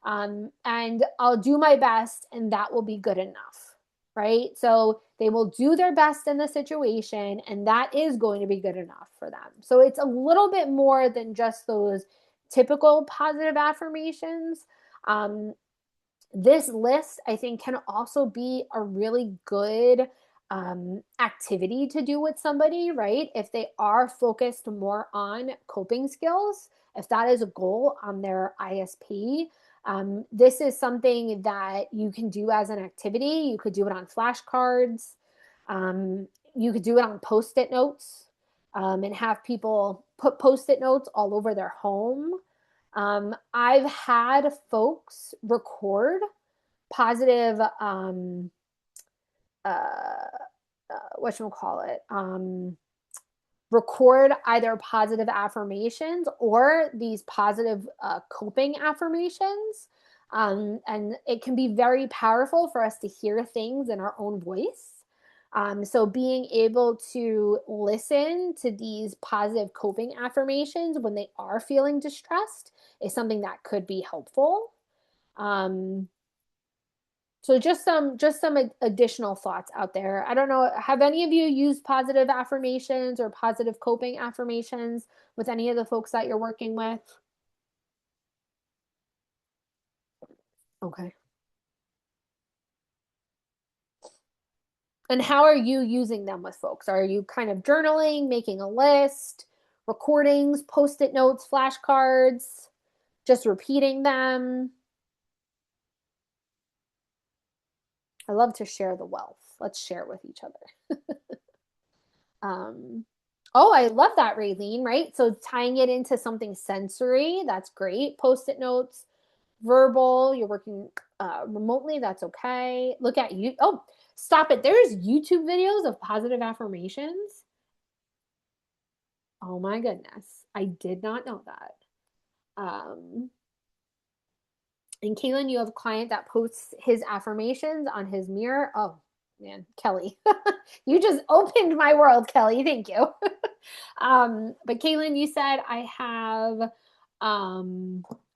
And I'll do my best, and that will be good enough, right? So they will do their best in the situation, and that is going to be good enough for them. So it's a little bit more than just those typical positive affirmations. This list, I think, can also be a really good activity to do with somebody, right? If they are focused more on coping skills, if that is a goal on their ISP, this is something that you can do as an activity. You could do it on flashcards. You could do it on Post-it notes, and have people put Post-it notes all over their home. I've had folks record positive, whatchamacallit, record either positive affirmations or these positive coping affirmations. And it can be very powerful for us to hear things in our own voice. So being able to listen to these positive coping affirmations when they are feeling distressed is something that could be helpful. So just some additional thoughts out there. I don't know, have any of you used positive affirmations or positive coping affirmations with any of the folks that you're working with? Okay. And how are you using them with folks? Are you kind of journaling, making a list, recordings, Post-it notes, flashcards, just repeating them? I love to share the wealth. Let's share with each other. Oh, I love that, Raylene, right? So tying it into something sensory, that's great. Post-it notes, verbal, you're working remotely, that's okay. Look at you. Oh, stop it. There's YouTube videos of positive affirmations. Oh my goodness. I did not know that. And Kaylin, you have a client that posts his affirmations on his mirror. Oh man, Kelly, you just opened my world, Kelly. Thank you. But Kaylin, you said I have a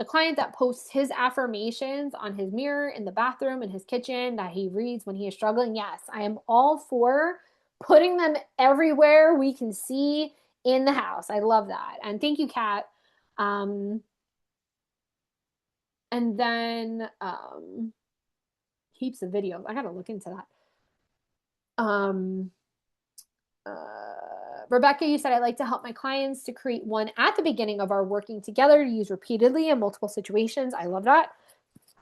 client that posts his affirmations on his mirror in the bathroom in his kitchen that he reads when he is struggling. Yes, I am all for putting them everywhere we can see in the house. I love that. And thank you, Kat. And then heaps of videos. I gotta look into that. Rebecca, you said I like to help my clients to create one at the beginning of our working together to use repeatedly in multiple situations. I love that.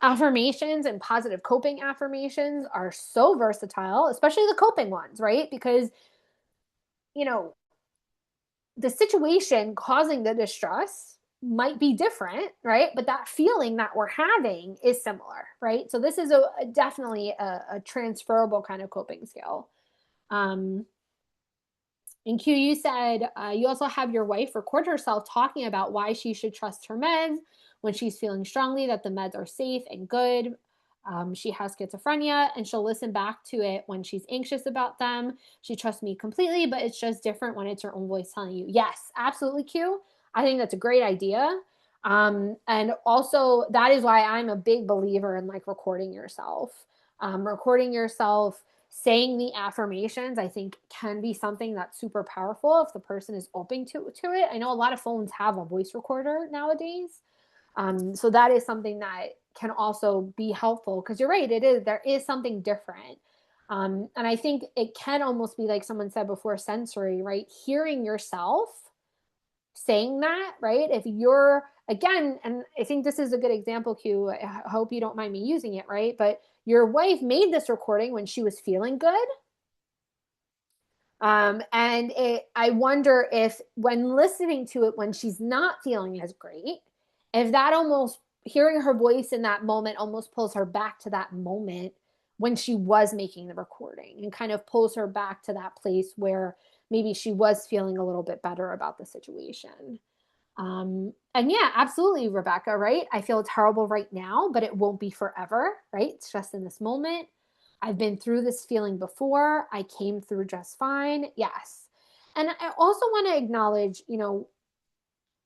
Affirmations and positive coping affirmations are so versatile, especially the coping ones, right? Because, the situation causing the distress might be different, right? But that feeling that we're having is similar, right? So this is definitely a transferable kind of coping skill. And Q, you said you also have your wife record herself talking about why she should trust her meds when she's feeling strongly that the meds are safe and good. She has schizophrenia and she'll listen back to it when she's anxious about them. She trusts me completely, but it's just different when it's her own voice telling you. Yes, absolutely, Q. I think that's a great idea. And also, that is why I'm a big believer in like recording yourself, saying the affirmations. I think can be something that's super powerful if the person is open to it. I know a lot of phones have a voice recorder nowadays, so that is something that can also be helpful because you're right. There is something different. And I think it can almost be like someone said before, sensory, right? Hearing yourself saying that, right? If you're, again, and I think this is a good example, Q. I hope you don't mind me using it, right? But your wife made this recording when she was feeling good. I wonder if when listening to it when she's not feeling as great, if that almost hearing her voice in that moment almost pulls her back to that moment when she was making the recording and kind of pulls her back to that place where maybe she was feeling a little bit better about the situation. And yeah, absolutely, Rebecca, right? I feel terrible right now, but it won't be forever, right? It's just in this moment. I've been through this feeling before. I came through just fine. Yes. And I also want to acknowledge,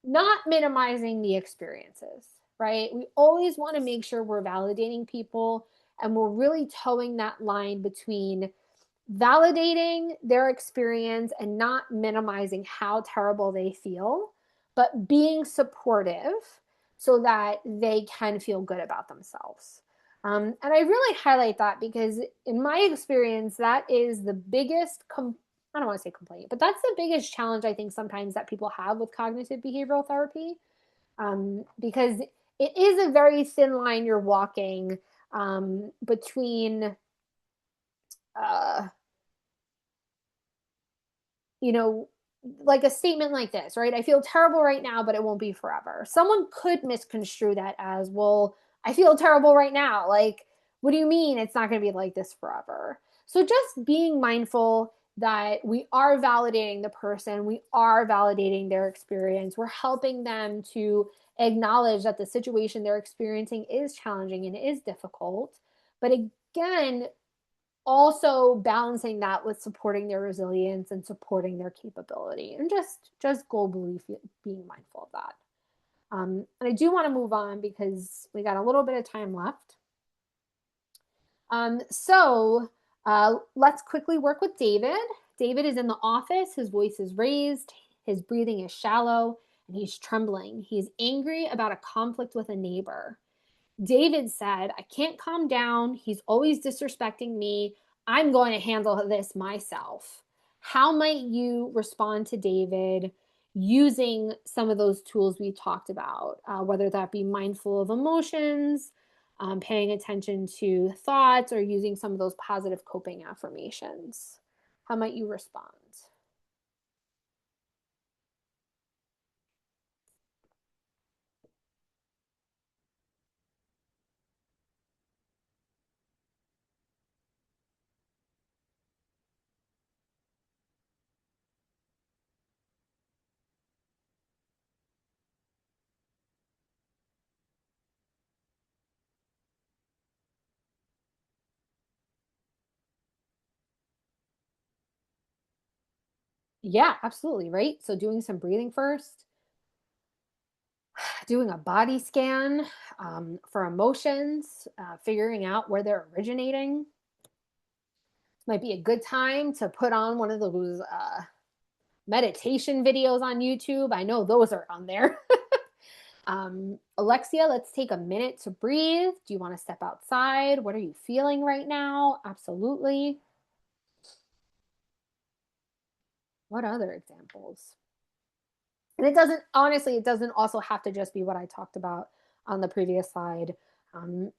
not minimizing the experiences, right? We always want to make sure we're validating people and we're really towing that line between validating their experience and not minimizing how terrible they feel, but being supportive so that they can feel good about themselves. And I really highlight that because, in my experience, that is the biggest, I don't want to say complaint, but that's the biggest challenge I think sometimes that people have with cognitive behavioral therapy, because it is a very thin line you're walking between uh, you know, like a statement like this, right? I feel terrible right now, but it won't be forever. Someone could misconstrue that as, well, I feel terrible right now. Like, what do you mean it's not going to be like this forever? So just being mindful that we are validating the person, we are validating their experience, we're helping them to acknowledge that the situation they're experiencing is challenging and is difficult. But again, also balancing that with supporting their resilience and supporting their capability and just globally being mindful of that. And I do want to move on because we got a little bit of time left. Let's quickly work with David. David is in the office. His voice is raised, his breathing is shallow, and he's trembling. He's angry about a conflict with a neighbor. David said, I can't calm down. He's always disrespecting me. I'm going to handle this myself. How might you respond to David using some of those tools we talked about, whether that be mindful of emotions, paying attention to thoughts, or using some of those positive coping affirmations? How might you respond? Yeah, absolutely. Right. So, doing some breathing first, doing a body scan for emotions, figuring out where they're originating. Might be a good time to put on one of those meditation videos on YouTube. I know those are on there. Alexia, let's take a minute to breathe. Do you want to step outside? What are you feeling right now? Absolutely. What other examples? And it doesn't also have to just be what I talked about on the previous slide.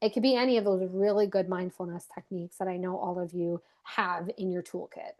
It could be any of those really good mindfulness techniques that I know all of you have in your toolkit.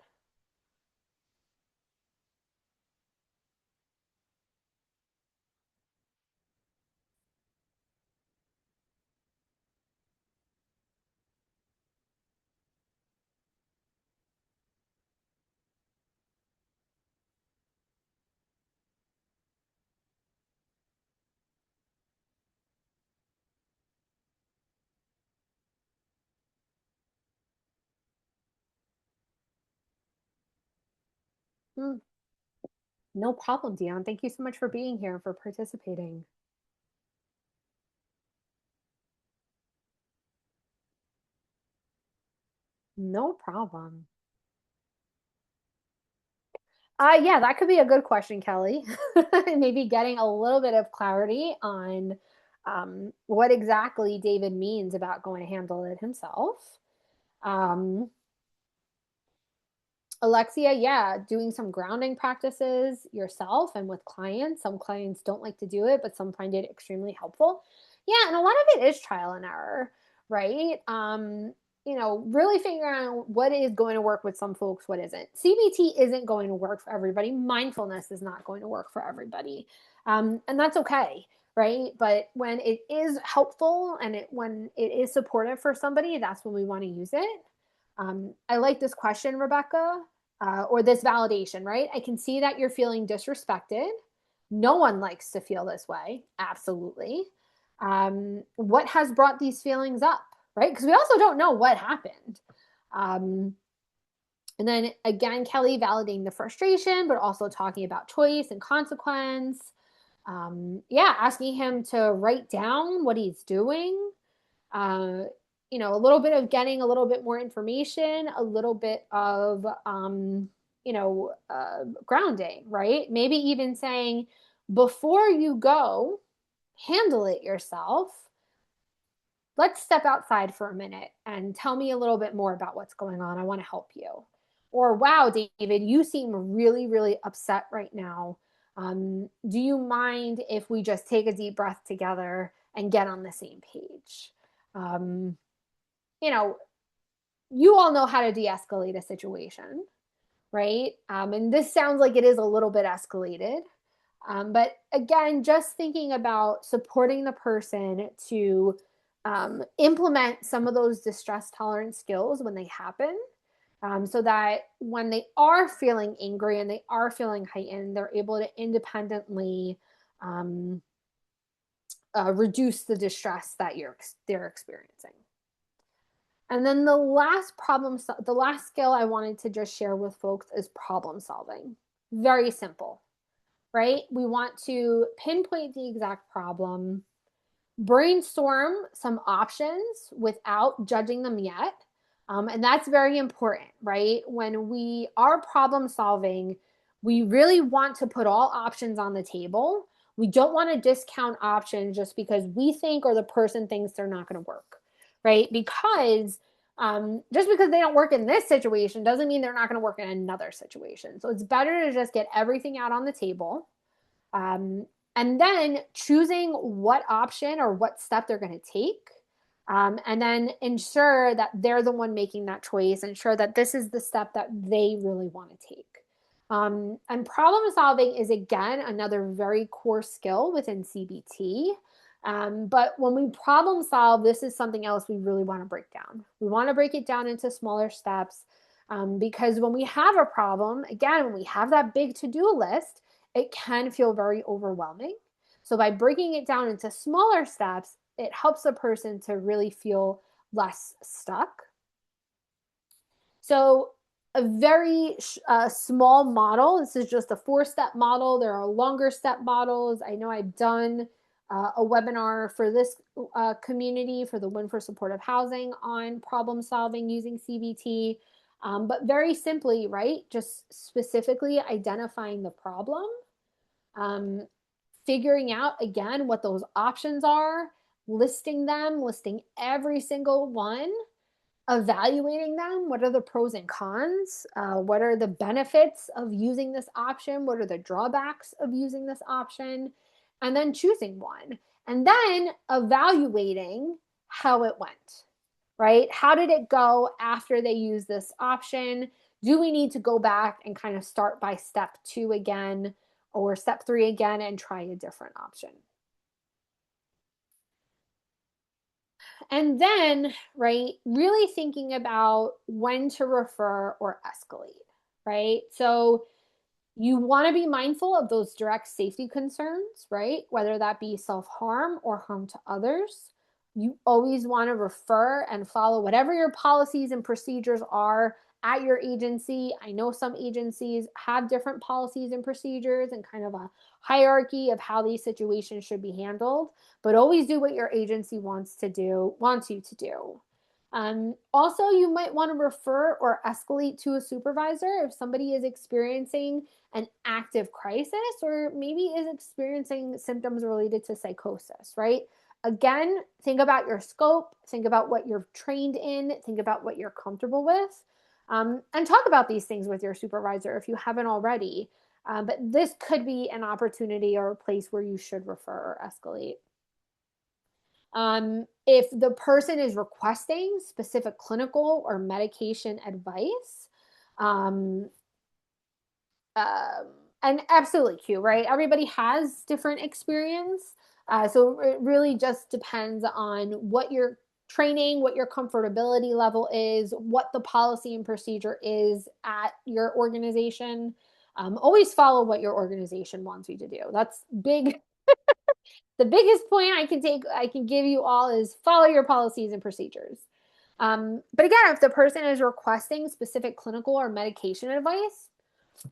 Hmm. No problem, Dion. Thank you so much for being here and for participating. No problem. Yeah, that could be a good question, Kelly. Maybe getting a little bit of clarity on what exactly David means about going to handle it himself. Um, Alexia, yeah, doing some grounding practices yourself and with clients. Some clients don't like to do it, but some find it extremely helpful. Yeah, and a lot of it is trial and error, right? Really figuring out what is going to work with some folks, what isn't. CBT isn't going to work for everybody. Mindfulness is not going to work for everybody. And that's okay, right? But when it is helpful and when it is supportive for somebody, that's when we want to use it. I like this question, Rebecca, or this validation, right? I can see that you're feeling disrespected. No one likes to feel this way. Absolutely. What has brought these feelings up, right? Because we also don't know what happened. Um, and then again, Kelly validating the frustration, but also talking about choice and consequence. Yeah, asking him to write down what he's doing, uh, a little bit of getting a little bit more information, a little bit of, grounding, right? Maybe even saying, before you go handle it yourself, let's step outside for a minute and tell me a little bit more about what's going on. I want to help you. Or, wow, David, you seem really, really upset right now. Do you mind if we just take a deep breath together and get on the same page? Um, you know, you all know how to de escalate a situation, right? And this sounds like it is a little bit escalated. But again, just thinking about supporting the person to implement some of those distress tolerance skills when they happen. So that when they are feeling angry and they are feeling heightened, they're able to independently um, reduce the distress that they're experiencing. And then the last skill I wanted to just share with folks is problem solving. Very simple, right? We want to pinpoint the exact problem, brainstorm some options without judging them yet. And that's very important, right? When we are problem solving, we really want to put all options on the table. We don't want to discount options just because we think or the person thinks they're not going to work, right? Because just because they don't work in this situation doesn't mean they're not going to work in another situation. So it's better to just get everything out on the table. Um, and then choosing what option or what step they're going to take. And then ensure that they're the one making that choice, ensure that this is the step that they really want to take. And problem solving is, again, another very core skill within CBT. But when we problem solve, this is something else we really want to break down. We want to break it down into smaller steps because when we have a problem, again, when we have that big to-do list, it can feel very overwhelming. So by breaking it down into smaller steps, it helps the person to really feel less stuck. So a very small model. This is just a 4-step model. There are longer step models. I know I've done a webinar for this community for the Win for Supportive Housing on problem solving using CBT. But very simply, right, just specifically identifying the problem, um, figuring out again what those options are, listing them, listing every single one, evaluating them. What are the pros and cons? What are the benefits of using this option? What are the drawbacks of using this option? And then choosing one. And then evaluating how it went, right? How did it go after they use this option? Do we need to go back and kind of start by step 2 again or step 3 again and try a different option? And then, right, really thinking about when to refer or escalate, right? So you want to be mindful of those direct safety concerns, right? Whether that be self harm or harm to others. You always want to refer and follow whatever your policies and procedures are at your agency. I know some agencies have different policies and procedures and kind of a hierarchy of how these situations should be handled, but always do what your agency wants you to do. Also, you might want to refer or escalate to a supervisor if somebody is experiencing an active crisis or maybe is experiencing symptoms related to psychosis, right? Again, think about your scope, think about what you're trained in, think about what you're comfortable with, and talk about these things with your supervisor if you haven't already. But this could be an opportunity or a place where you should refer or escalate. If the person is requesting specific clinical or medication advice, um, um, and absolutely Q, right? Everybody has different experience. So it really just depends on what your training, what your comfortability level is, what the policy and procedure is at your organization. Always follow what your organization wants you to do. That's big. The biggest point I can give you all is follow your policies and procedures. But again, if the person is requesting specific clinical or medication advice,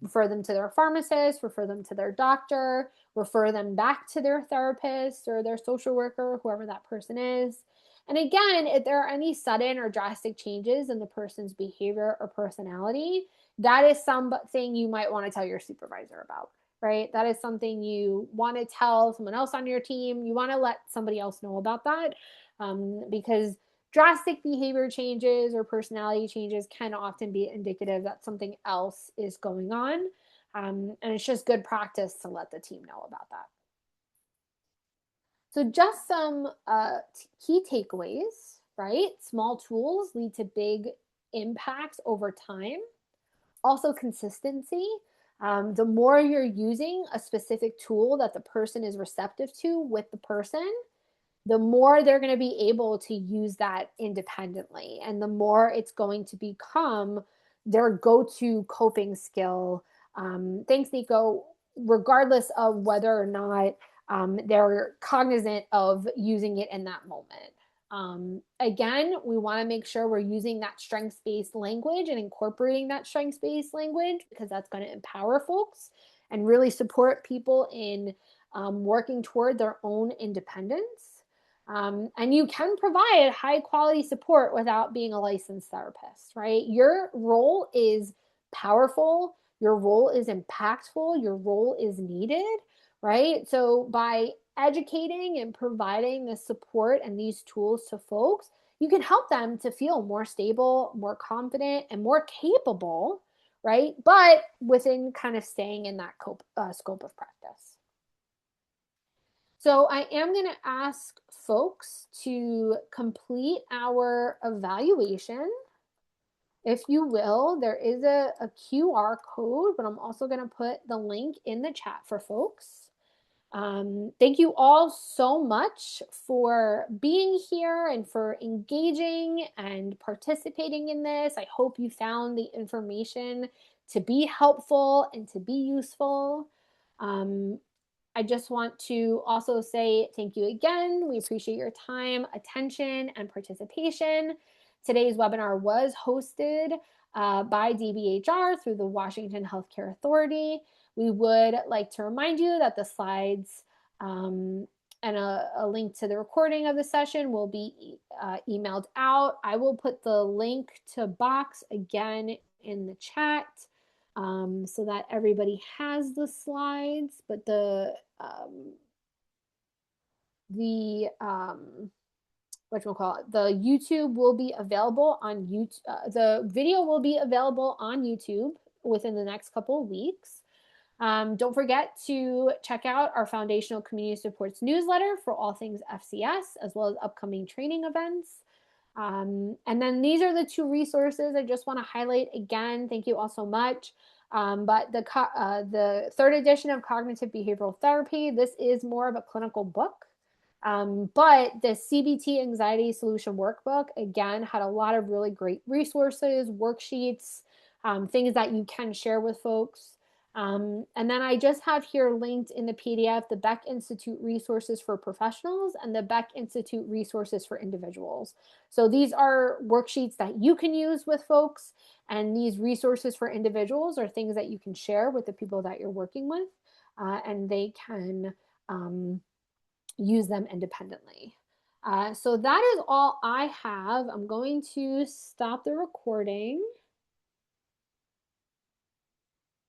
refer them to their pharmacist, refer them to their doctor, refer them back to their therapist or their social worker, whoever that person is. And again, if there are any sudden or drastic changes in the person's behavior or personality, that is something you might want to tell your supervisor about, right? That is something you want to tell someone else on your team. You want to let somebody else know about that, because drastic behavior changes or personality changes can often be indicative that something else is going on. And it's just good practice to let the team know about that. So, just some key takeaways, right? Small tools lead to big impacts over time. Also, consistency. The more you're using a specific tool that the person is receptive to with the person, the more they're going to be able to use that independently. And the more it's going to become their go to coping skill. Thanks, Nico, regardless of whether or not they're cognizant of using it in that moment. Again, we want to make sure we're using that strengths based language and incorporating that strengths based language because that's going to empower folks and really support people in working toward their own independence. And you can provide high quality support without being a licensed therapist, right? Your role is powerful, your role is impactful, your role is needed, right? So by educating and providing the support and these tools to folks, you can help them to feel more stable, more confident, and more capable, right? But within kind of staying in that scope of practice. So I am going to ask folks to complete our evaluation. If you will, there is a QR code, but I'm also going to put the link in the chat for folks. Thank you all so much for being here and for engaging and participating in this. I hope you found the information to be helpful and to be useful. I just want to also say thank you again. We appreciate your time, attention, and participation. Today's webinar was hosted by DBHR through the Washington Healthcare Authority. We would like to remind you that the slides and a link to the recording of the session will be emailed out. I will put the link to Box again in the chat so that everybody has the slides, but the YouTube will be available on YouTube. The video will be available on YouTube within the next couple of weeks. Don't forget to check out our Foundational Community Supports newsletter for all things FCS, as well as upcoming training events. And then these are the two resources I just want to highlight again. Thank you all so much. But the third edition of Cognitive Behavioral Therapy, this is more of a clinical book. But the CBT Anxiety Solution Workbook, again, had a lot of really great resources, worksheets, things that you can share with folks. And then I just have here linked in the PDF the Beck Institute resources for professionals and the Beck Institute resources for individuals. So these are worksheets that you can use with folks, and these resources for individuals are things that you can share with the people that you're working with, and they can use them independently. So that is all I have. I'm going to stop the recording.